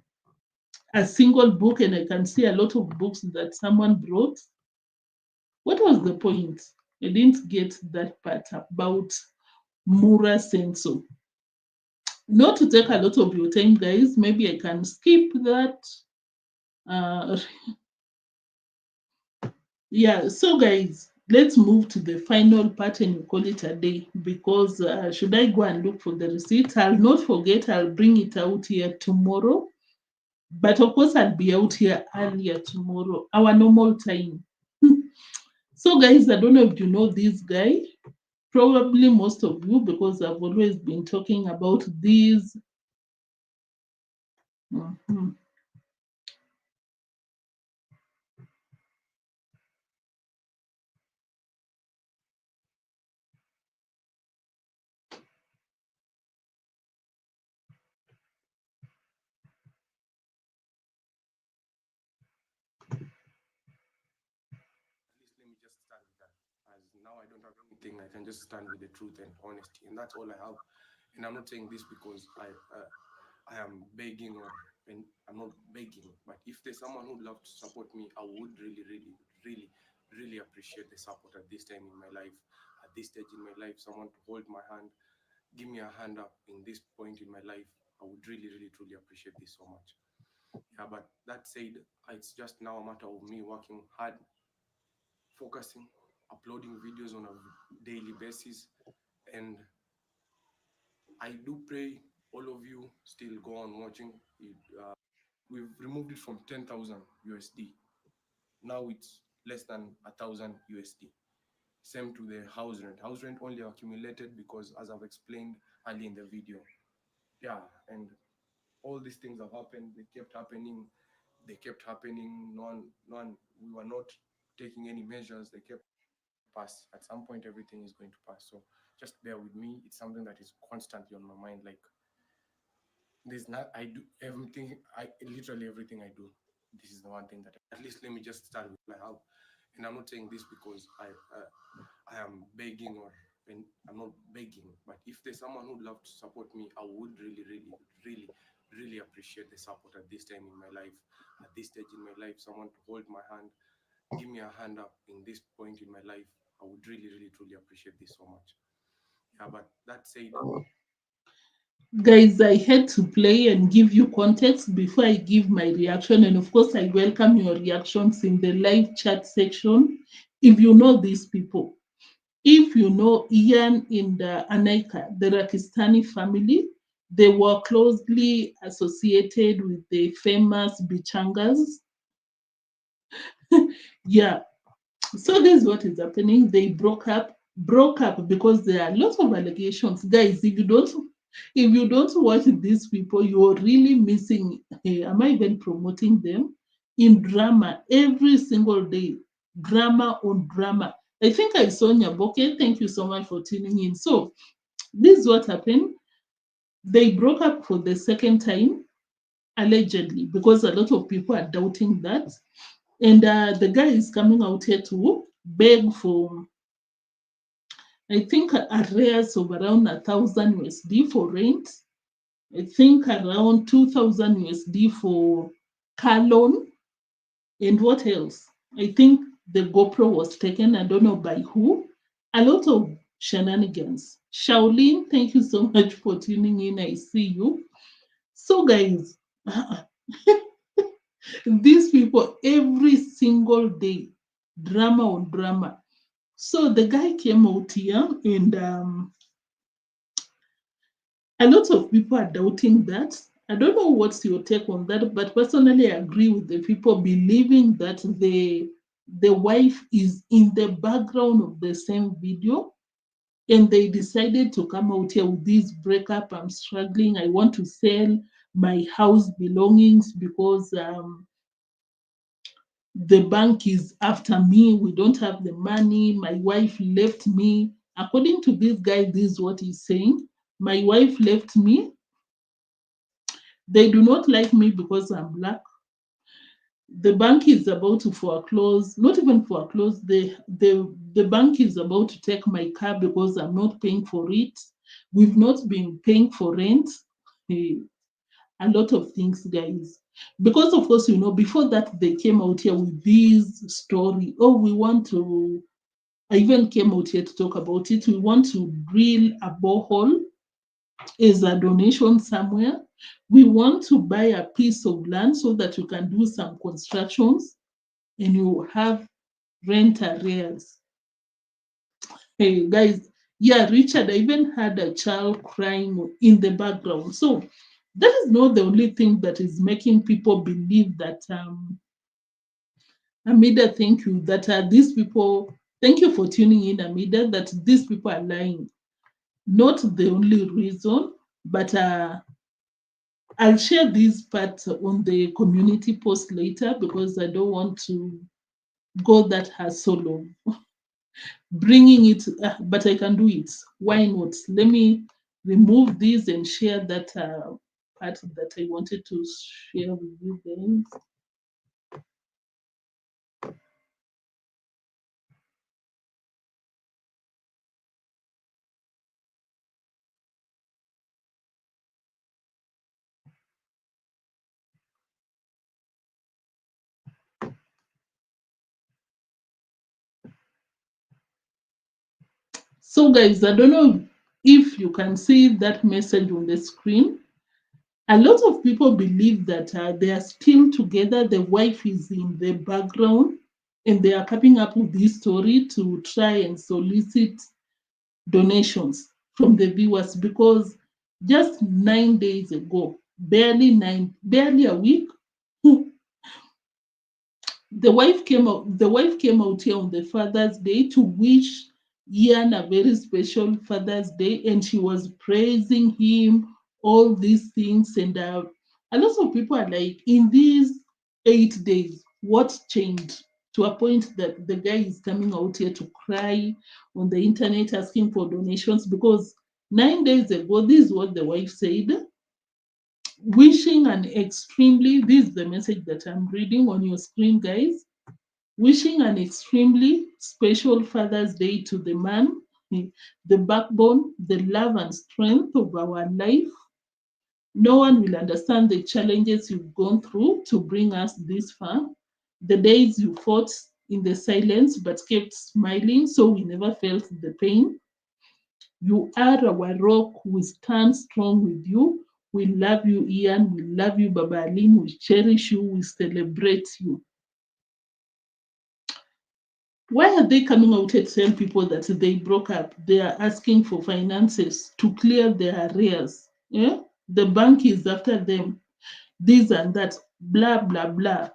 a single book. And I can see a lot of books that someone brought. What was the point? I didn't get that part about Mura Senso. Not to take a lot of your time, guys. Maybe I can skip that. Uh, yeah, so guys, let's move to the final part and we call it a day, because should I go and look for the receipt? I'll not forget, I'll bring it out here tomorrow. But of course, I'll be out here earlier tomorrow, our normal time. So guys, I don't know if you know this guy. Probably most of you, because I've always been talking about these. Mhm. At least let me just start with that. As now I don't have anything, I can just stand with the truth and honesty, and that's all I have. And I'm not saying this because I am begging, or and I'm not begging. But if there's someone who'd love to support me, I would really appreciate the support at this time in my life, at this stage in my life. Someone to hold my hand, give me a hand up in this point in my life. I would really truly appreciate this so much. Yeah, but that said, it's just now a matter of me working hard, focusing, uploading videos on a daily basis. And I do pray all of you still go on watching it. We've removed it from 10,000 USD. Now it's less than 1,000 USD. Same to the house rent. House rent only accumulated because, as I've explained early in the video, yeah, and all these things have happened. They kept happening. They kept happening. No one. We were not taking any measures. They kept pass. At some point, everything is going to pass. So just bear with me. It's something that is constantly on my mind. Like, there's not. I do everything. I literally everything I do. This is the one thing that at least let me just start with what I have. And I'm not saying this because I am begging, or and I'm not begging. But if there's someone who'd love to support me, I would really appreciate the support at this time in my life, at this stage in my life. Someone to hold my hand, give me a hand up in this point in my life. I would really truly appreciate this so much. Yeah, but that said, Guys, I had to play and give you context before I give my reaction. And of course, I welcome your reactions in the live chat section. If you know these people, if you know Ian in the Anaika, the Rakistani family, they were closely associated with the famous Bichangas. Yeah, so this is what is happening. They broke up because there are lots of allegations. Guys, if you don't watch these people, you're really missing. Am I even promoting them? In drama every single day, drama on drama. I think I saw Nyaboke. Thank you so much for tuning in. So this is what happened. They broke up for the second time, allegedly, because a lot of people are doubting that. And the guy is coming out here to beg for, I think, arrears of around 1,000 USD for rent. I think around 2,000 USD for car loan. And what else? I think the GoPro was taken. I don't know by who. A lot of shenanigans. Shaolin, thank you so much for tuning in. I see you. So, guys, these people every single day, drama on drama. So the guy came out here, and a lot of people are doubting that. I don't know what's your take on that, but personally, I agree with the people believing that the wife is in the background of the same video, and they decided to come out here with this breakup. I'm struggling. I want to sell my house belongings because the bank is after me. We don't have the money. My wife left me. According to this guy, this is what he's saying. My wife left me. They do not like me because I'm black. The bank is about to foreclose, not even foreclose. The bank is about to take my car because I'm not paying for it. We've not been paying for rent. Eh, a lot of things, guys. Because of course, before that they came out here with this story. Oh, we want to. I even came out here to talk about it. We want to drill a borehole as a donation somewhere. We want to buy a piece of land so that you can do some constructions and you have rent arrears. Hey guys, yeah, Richard, I even had a child crying in the background. So that is not the only thing that is making people believe that Amida, thank you, that these people, thank you for tuning in, Amida, that these people are lying. Not the only reason, but I'll share this part on the community post later because I don't want to go that hassle long. Bringing it, but I can do it. Why not? Let me remove this and share that part that I wanted to share with you guys. So, guys, I don't know if you can see that message on the screen. A lot of people believe that they are still together, the wife is in the background, and they are coming up with this story to try and solicit donations from the viewers because just 9 days ago, barely a week, the wife came out here on the Father's Day to wish Ian a very special Father's Day, and she was praising him, all these things. And a lot of people are like, in these 8 days, what changed? To a point that the guy is coming out here to cry on the internet asking for donations because 9 days ago, this is what the wife said. Wishing an extremely, this is the message that I'm reading on your screen, guys. Wishing an extremely special Father's Day to the man, the backbone, the love and strength of our life. No one will understand the challenges you've gone through to bring us this far. The days you fought in the silence but kept smiling, so we never felt the pain. You are our rock. We stand strong with you. We love you, Ian. We love you, Baba Aline. We cherish you. We celebrate you. Why are they coming out and telling people that they broke up? They are asking for finances to clear their arrears. Yeah? The bank is after them. This and that. Blah, blah, blah.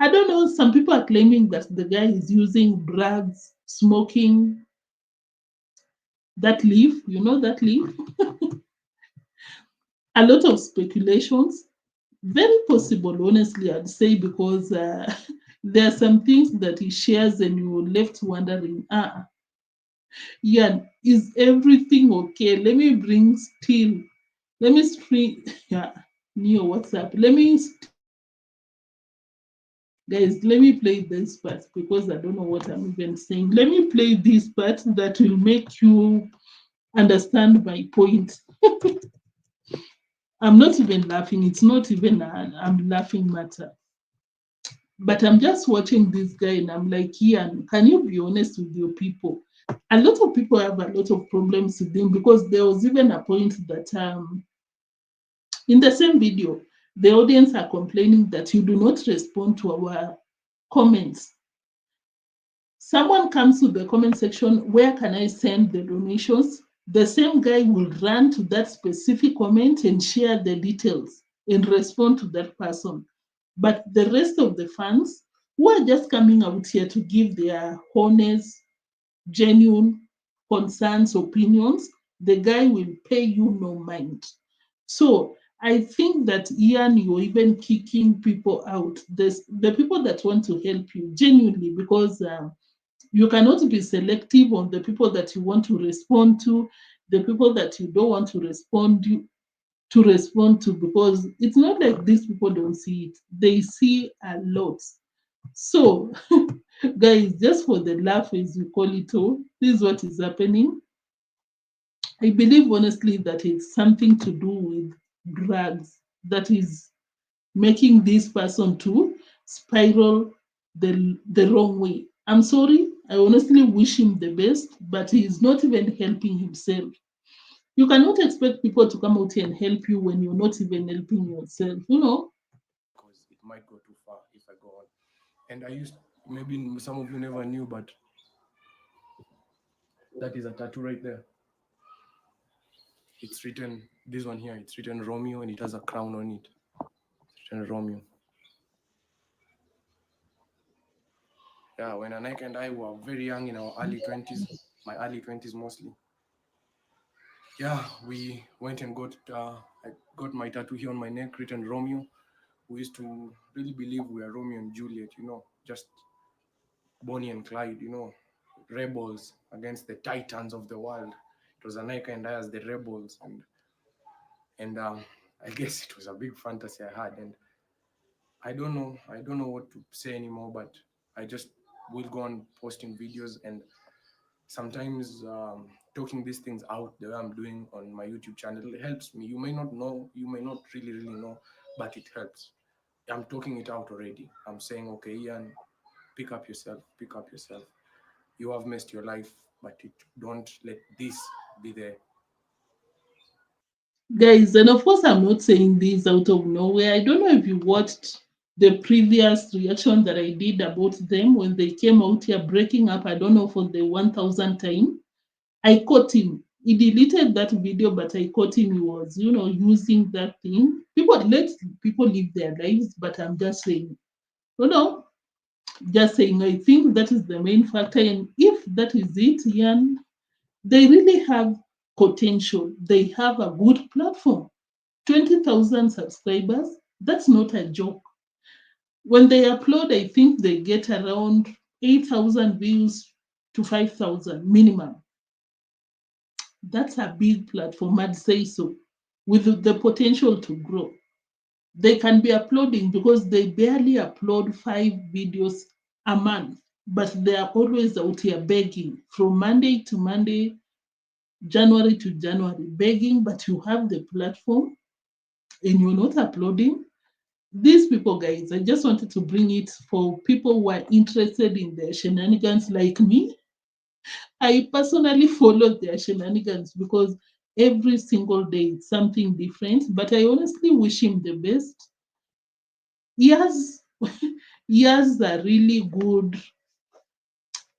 I don't know. Some people are claiming that the guy is using drugs, smoking that leaf. You know that leaf? A lot of speculations. Very possible, honestly, I'd say, because there are some things that he shares and you're left wondering, yeah, is everything okay? Let me bring still. Let me stream. Yeah, Neo, what's up? Guys, let me play this part because I don't know what I'm even saying. Let me play this part that will make you understand my point. I'm not even laughing. It's not even I'm laughing matter. But I'm just watching this guy and I'm like, Ian, can you be honest with your people? A lot of people have a lot of problems with him because there was even a point that in the same video, the audience are complaining that you do not respond to our comments. Someone comes to the comment section, where can I send the donations? The same guy will run to that specific comment and share the details and respond to that person. But the rest of the fans who are just coming out here to give their honest, genuine concerns, opinions, the guy will pay you no mind. So I think that Ian, you're even kicking people out. The people that want to help you genuinely, because you cannot be selective on the people that you want to respond to, the people that you don't want to respond to, because it's not like these people don't see it. They see a lot. So, guys, just for the laugh, as we call it all, this is what is happening. I believe honestly that it's something to do with drugs that is making this person to spiral the wrong way. I'm sorry. I honestly wish him the best, but he's not even helping himself. You cannot expect people to come out here and help you when you're not even helping yourself, you know? because it might go too far if I go on. And I used, maybe some of you never knew, but that is a tattoo right there. It's written, this one here, it's written Romeo and it has a crown on it. It's written Romeo. Yeah, when Anika and I were very young in our early 20s, my early 20s mostly. Yeah, we went and I got my tattoo here on my neck written Romeo. We used to really believe we are Romeo and Juliet, just Bonnie and Clyde, rebels against the titans of the world. It was Anika and I as the rebels, and I guess it was a big fantasy I had, and I don't know what to say anymore, but I just will go on posting videos and sometimes talking these things out the way I'm doing on my YouTube channel. It helps me. You may not know, you may not really know, but it helps. I'm talking it out already. I'm saying, okay, Ian, pick up yourself, pick up yourself. You have messed your life, but don't let this be the Guys, and of course, I'm not saying this out of nowhere. I don't know if you watched the previous reaction that I did about them when they came out here breaking up. I don't know for the 1000th time. I caught him. He deleted that video, but I caught him. He was, using that thing. Let people live their lives, but I'm just saying, you know, just saying, I think that is the main factor. And if that is it, Ian, they really have potential. They have a good platform. 20,000 subscribers, that's not a joke. When they upload, I think they get around 8,000 views to 5,000 minimum. That's a big platform, I'd say so, with the potential to grow. They can be uploading because they barely upload 5 videos a month, but they are always out here begging from Monday to Monday, January to January, begging, but you have the platform and you're not uploading. These people, guys, I just wanted to bring it for people who are interested in their shenanigans like me. I personally follow their shenanigans because every single day it's something different. But I honestly wish him the best. He has, he has a really good,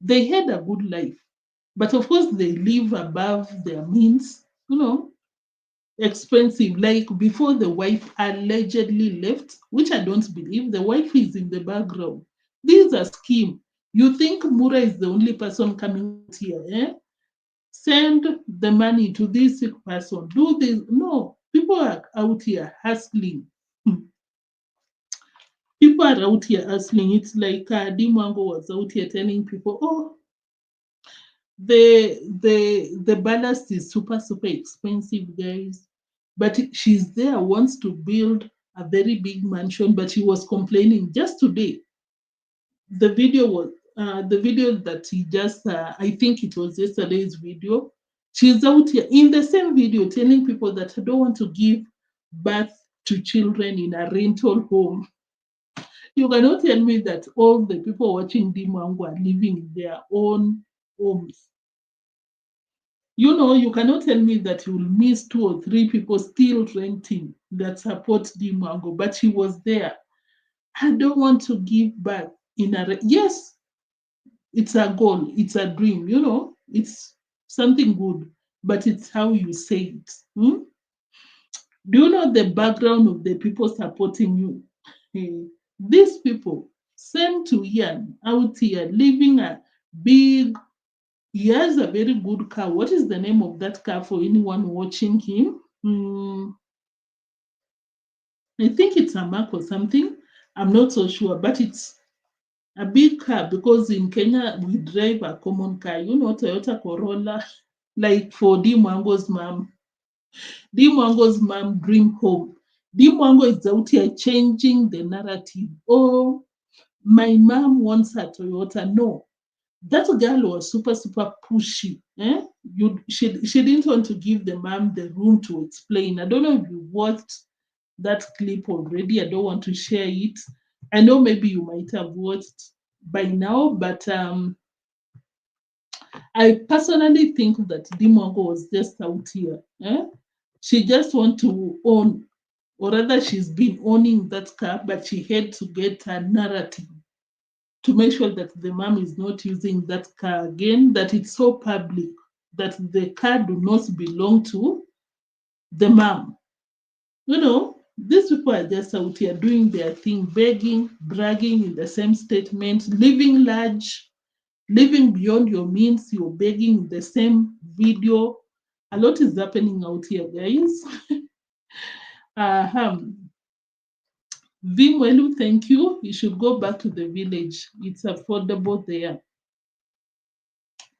they had a good life. But of course, they live above their means, expensive. Like before the wife allegedly left, which I don't believe, the wife is in the background. This is a scheme. You think Mura is the only person coming out here, eh? Send the money to this sick person. Do this. No, people are out here hustling. People are out here hustling. It's like Dee Mwango was out here telling people, oh, the ballast is super expensive, guys. But she's there, wants to build a very big mansion, but she was complaining just today. The video that he just I think it was yesterday's video. She's out here in the same video telling people that I don't want to give birth to children in a rental home. You cannot tell me that all the people watching Dee Mwango are living in their own homes. You cannot tell me that you will miss 2 or 3 people still renting that support Dee Mwango, but he was there. I don't want to give back in yes, it's a goal, it's a dream, it's something good, but it's how you say it. Do you know the background of the people supporting you? These people, same to Ian out here, living a big, he has a very good car. What is the name of that car for anyone watching him? I think it's a Mac or something. I'm not so sure, but it's a big car because in Kenya we drive a common car, Toyota Corolla, like for Dee Mwango's mom. Dee Mwango's mom dream home. Dee Mwango is out here changing the narrative. Oh, my mom wants a Toyota. No, that girl was super, super pushy. She didn't want to give the mom the room to explain. I don't know if you watched that clip already. I don't want to share it. I know maybe you might have watched by now, but I personally think that Dee Mwango was just out here. She just want to own, or rather she's been owning that car, but she had to get a narrative to make sure that the mom is not using that car again, that it's so public, that the car do not belong to the mom. These people are just out here doing their thing, begging, bragging in the same statement, living large, living beyond your means, you're begging in the same video. A lot is happening out here, guys. Vimwelu, thank you. You should go back to the village. It's affordable there.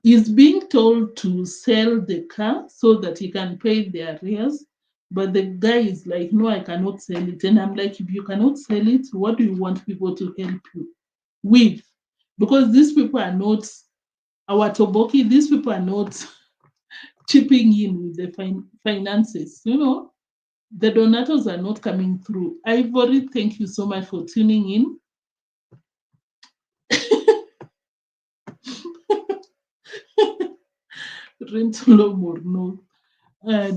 He's being told to sell the car so that he can pay the arrears. But the guy is like, no, I cannot sell it. And I'm like, if you cannot sell it, what do you want people to help you with? Because these people are not our Toboki, these people are not chipping in with the finances. The donators are not coming through. Ivory, thank you so much for tuning in. Rentulo Morno.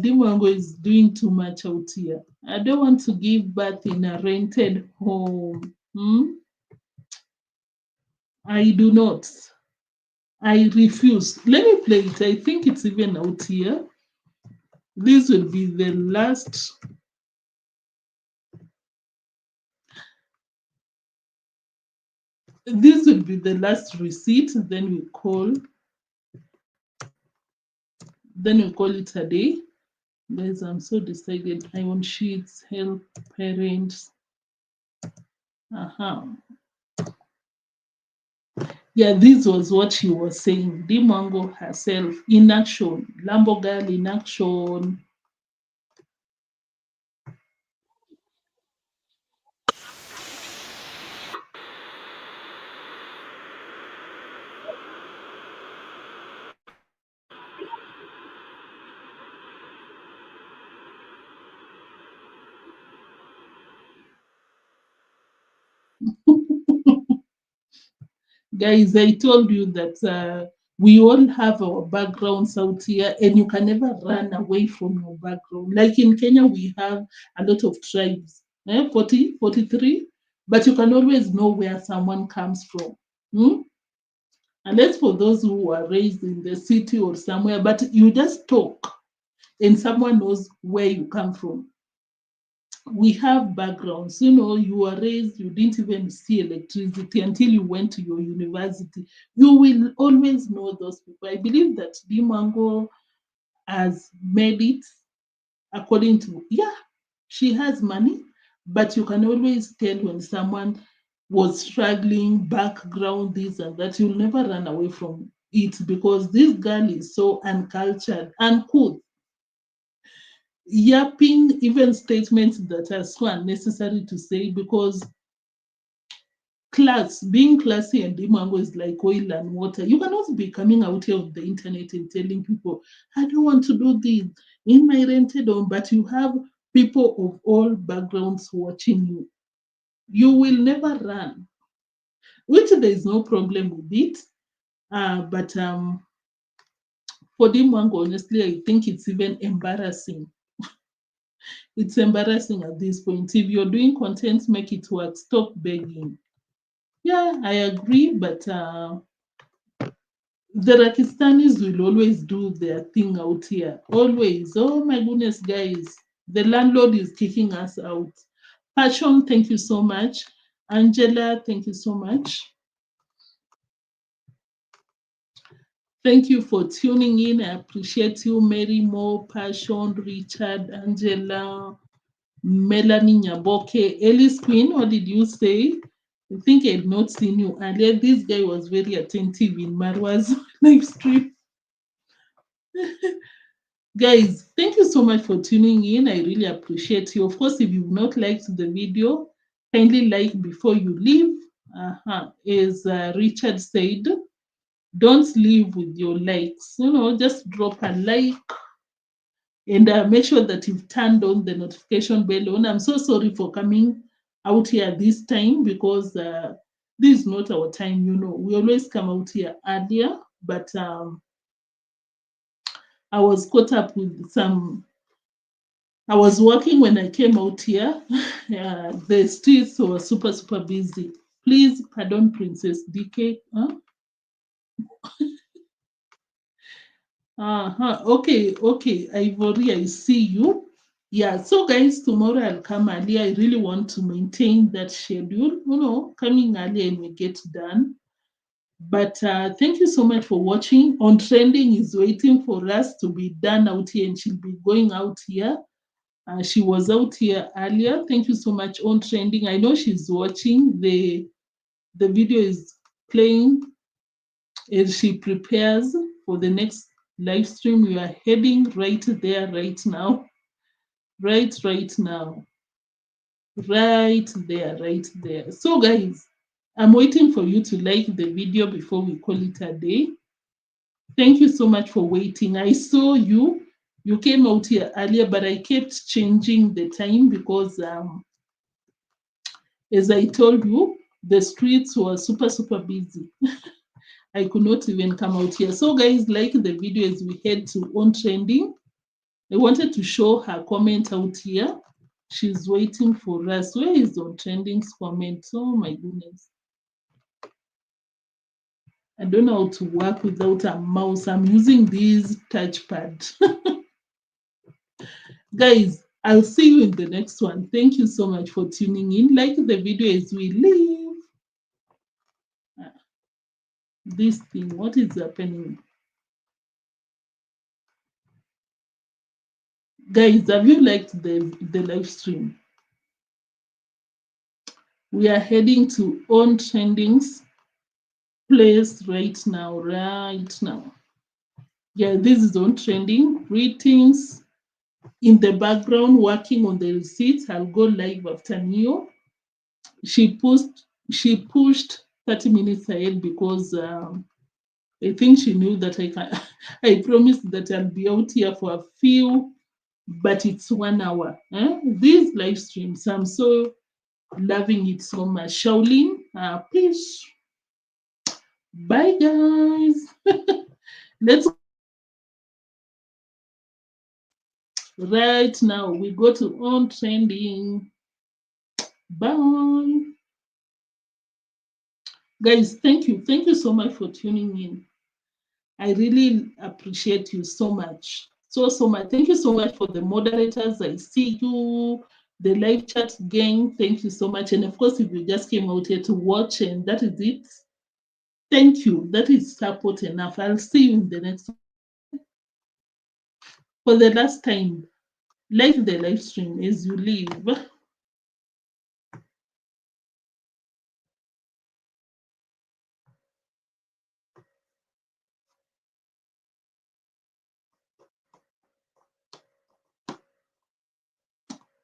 Dee Mwango is doing too much out here. I don't want to give birth in a rented home. I do not. I refuse. Let me play it. I think it's even out here. This will be the last. This will be the last receipt. Then we call it a day. Guys, I'm so decided. I want sheets, help parents. Yeah, this was what she was saying. Dee Mwango herself in action. Lambo girl in action. Guys, I told you that we all have our backgrounds out here and you can never run away from your background. Like in Kenya, we have a lot of tribes, 40, 43, but you can always know where someone comes from. Unless for those who are raised in the city or somewhere, but you just talk and someone knows where you come from. We have backgrounds. You were raised, you didn't even see electricity until you went to your university. You will always know those people. I believe that Dee Mwango has made it according to, she has money, but you can always tell when someone was struggling, background, this and that. You'll never run away from it because this girl is so uncultured, uncouth, yapping even statements that are so unnecessary to say because being classy and Dee Mwango is like oil and water. You cannot be coming out here of the internet and telling people, I don't want to do this in my rented home, but you have people of all backgrounds watching you. you will never run, which there is no problem with it. But for Dee Mwango, honestly, I think it's even embarrassing. It's embarrassing at this point. If you're doing content, make it work. Stop begging. Yeah, I agree, but the Rakistanis will always do their thing out here. Always. Oh my goodness, guys. The landlord is kicking us out. Passion, thank you so much. Angela, thank you so much. Thank you for tuning in. I appreciate you, Mary Mo, Passion, Richard, Angela, Melanie Nyaboke, Ellis Queen. What did you say? I think I had not seen you earlier. This guy was very attentive in Marwa'S live stream. Guys, thank you so much for tuning in. I really appreciate you. Of course, if you've not liked the video, kindly like before you leave. As Richard said, don't leave with your likes. Just drop a like and make sure that you've turned on the notification bell on. I'm so sorry for coming out here this time because this is not our time. We always come out here earlier, but I was caught up with some. I was working when I came out here. The streets were super, super busy. Please pardon Princess DK. Huh? Okay, Ivory, I see you. Yeah, so guys, tomorrow I'll come early. I really want to maintain that schedule, coming early and we get done. But thank you so much for watching. On Trending is waiting for us to be done out here, and she'll be going out here. She was out here earlier. Thank you so much, On Trending. I know she's watching. The video is playing as she prepares for the next live stream. We are heading right there, right now. Right now. Right there, right there. So, guys, I'm waiting for you to like the video before we call it a day. Thank you so much for waiting. I saw you. You came out here earlier, but I kept changing the time because, as I told you, the streets were super, super busy. I could not even come out here. So, guys, like the video as we head to On Trending. I wanted to show her comment out here. She's waiting for us. Where is On Trending's comment? Oh my goodness. I don't know how to work without a mouse. I'm using this touchpad. Guys, I'll see you in the next one. Thank you so much for tuning in. Like the video as we leave. This thing, what is happening? Guys, have you liked the live stream? We are heading to On Trending's place right now. Yeah, this is On Trending. Greetings. In the background, working on the receipts. I'll go live after Neo. She pushed 30 minutes ahead because I think she knew that I promised that I'll be out here for a few, but it's 1 hour. These live streams, I'm so loving it so much. Shaolin, peace. Bye, guys. Let's right now. We go to On Trending. Bye. Guys, thank you. Thank you so much for tuning in. I really appreciate you so much. So much. Thank you so much for the moderators. I see you. The live chat gang. Thank you so much. And of course, if you just came out here to watch and that is it, thank you. That is support enough. I'll see you in the next one. For the last time, like the live stream as you leave.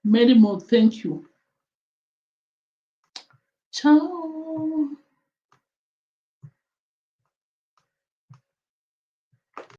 Many more, thank you. Ciao.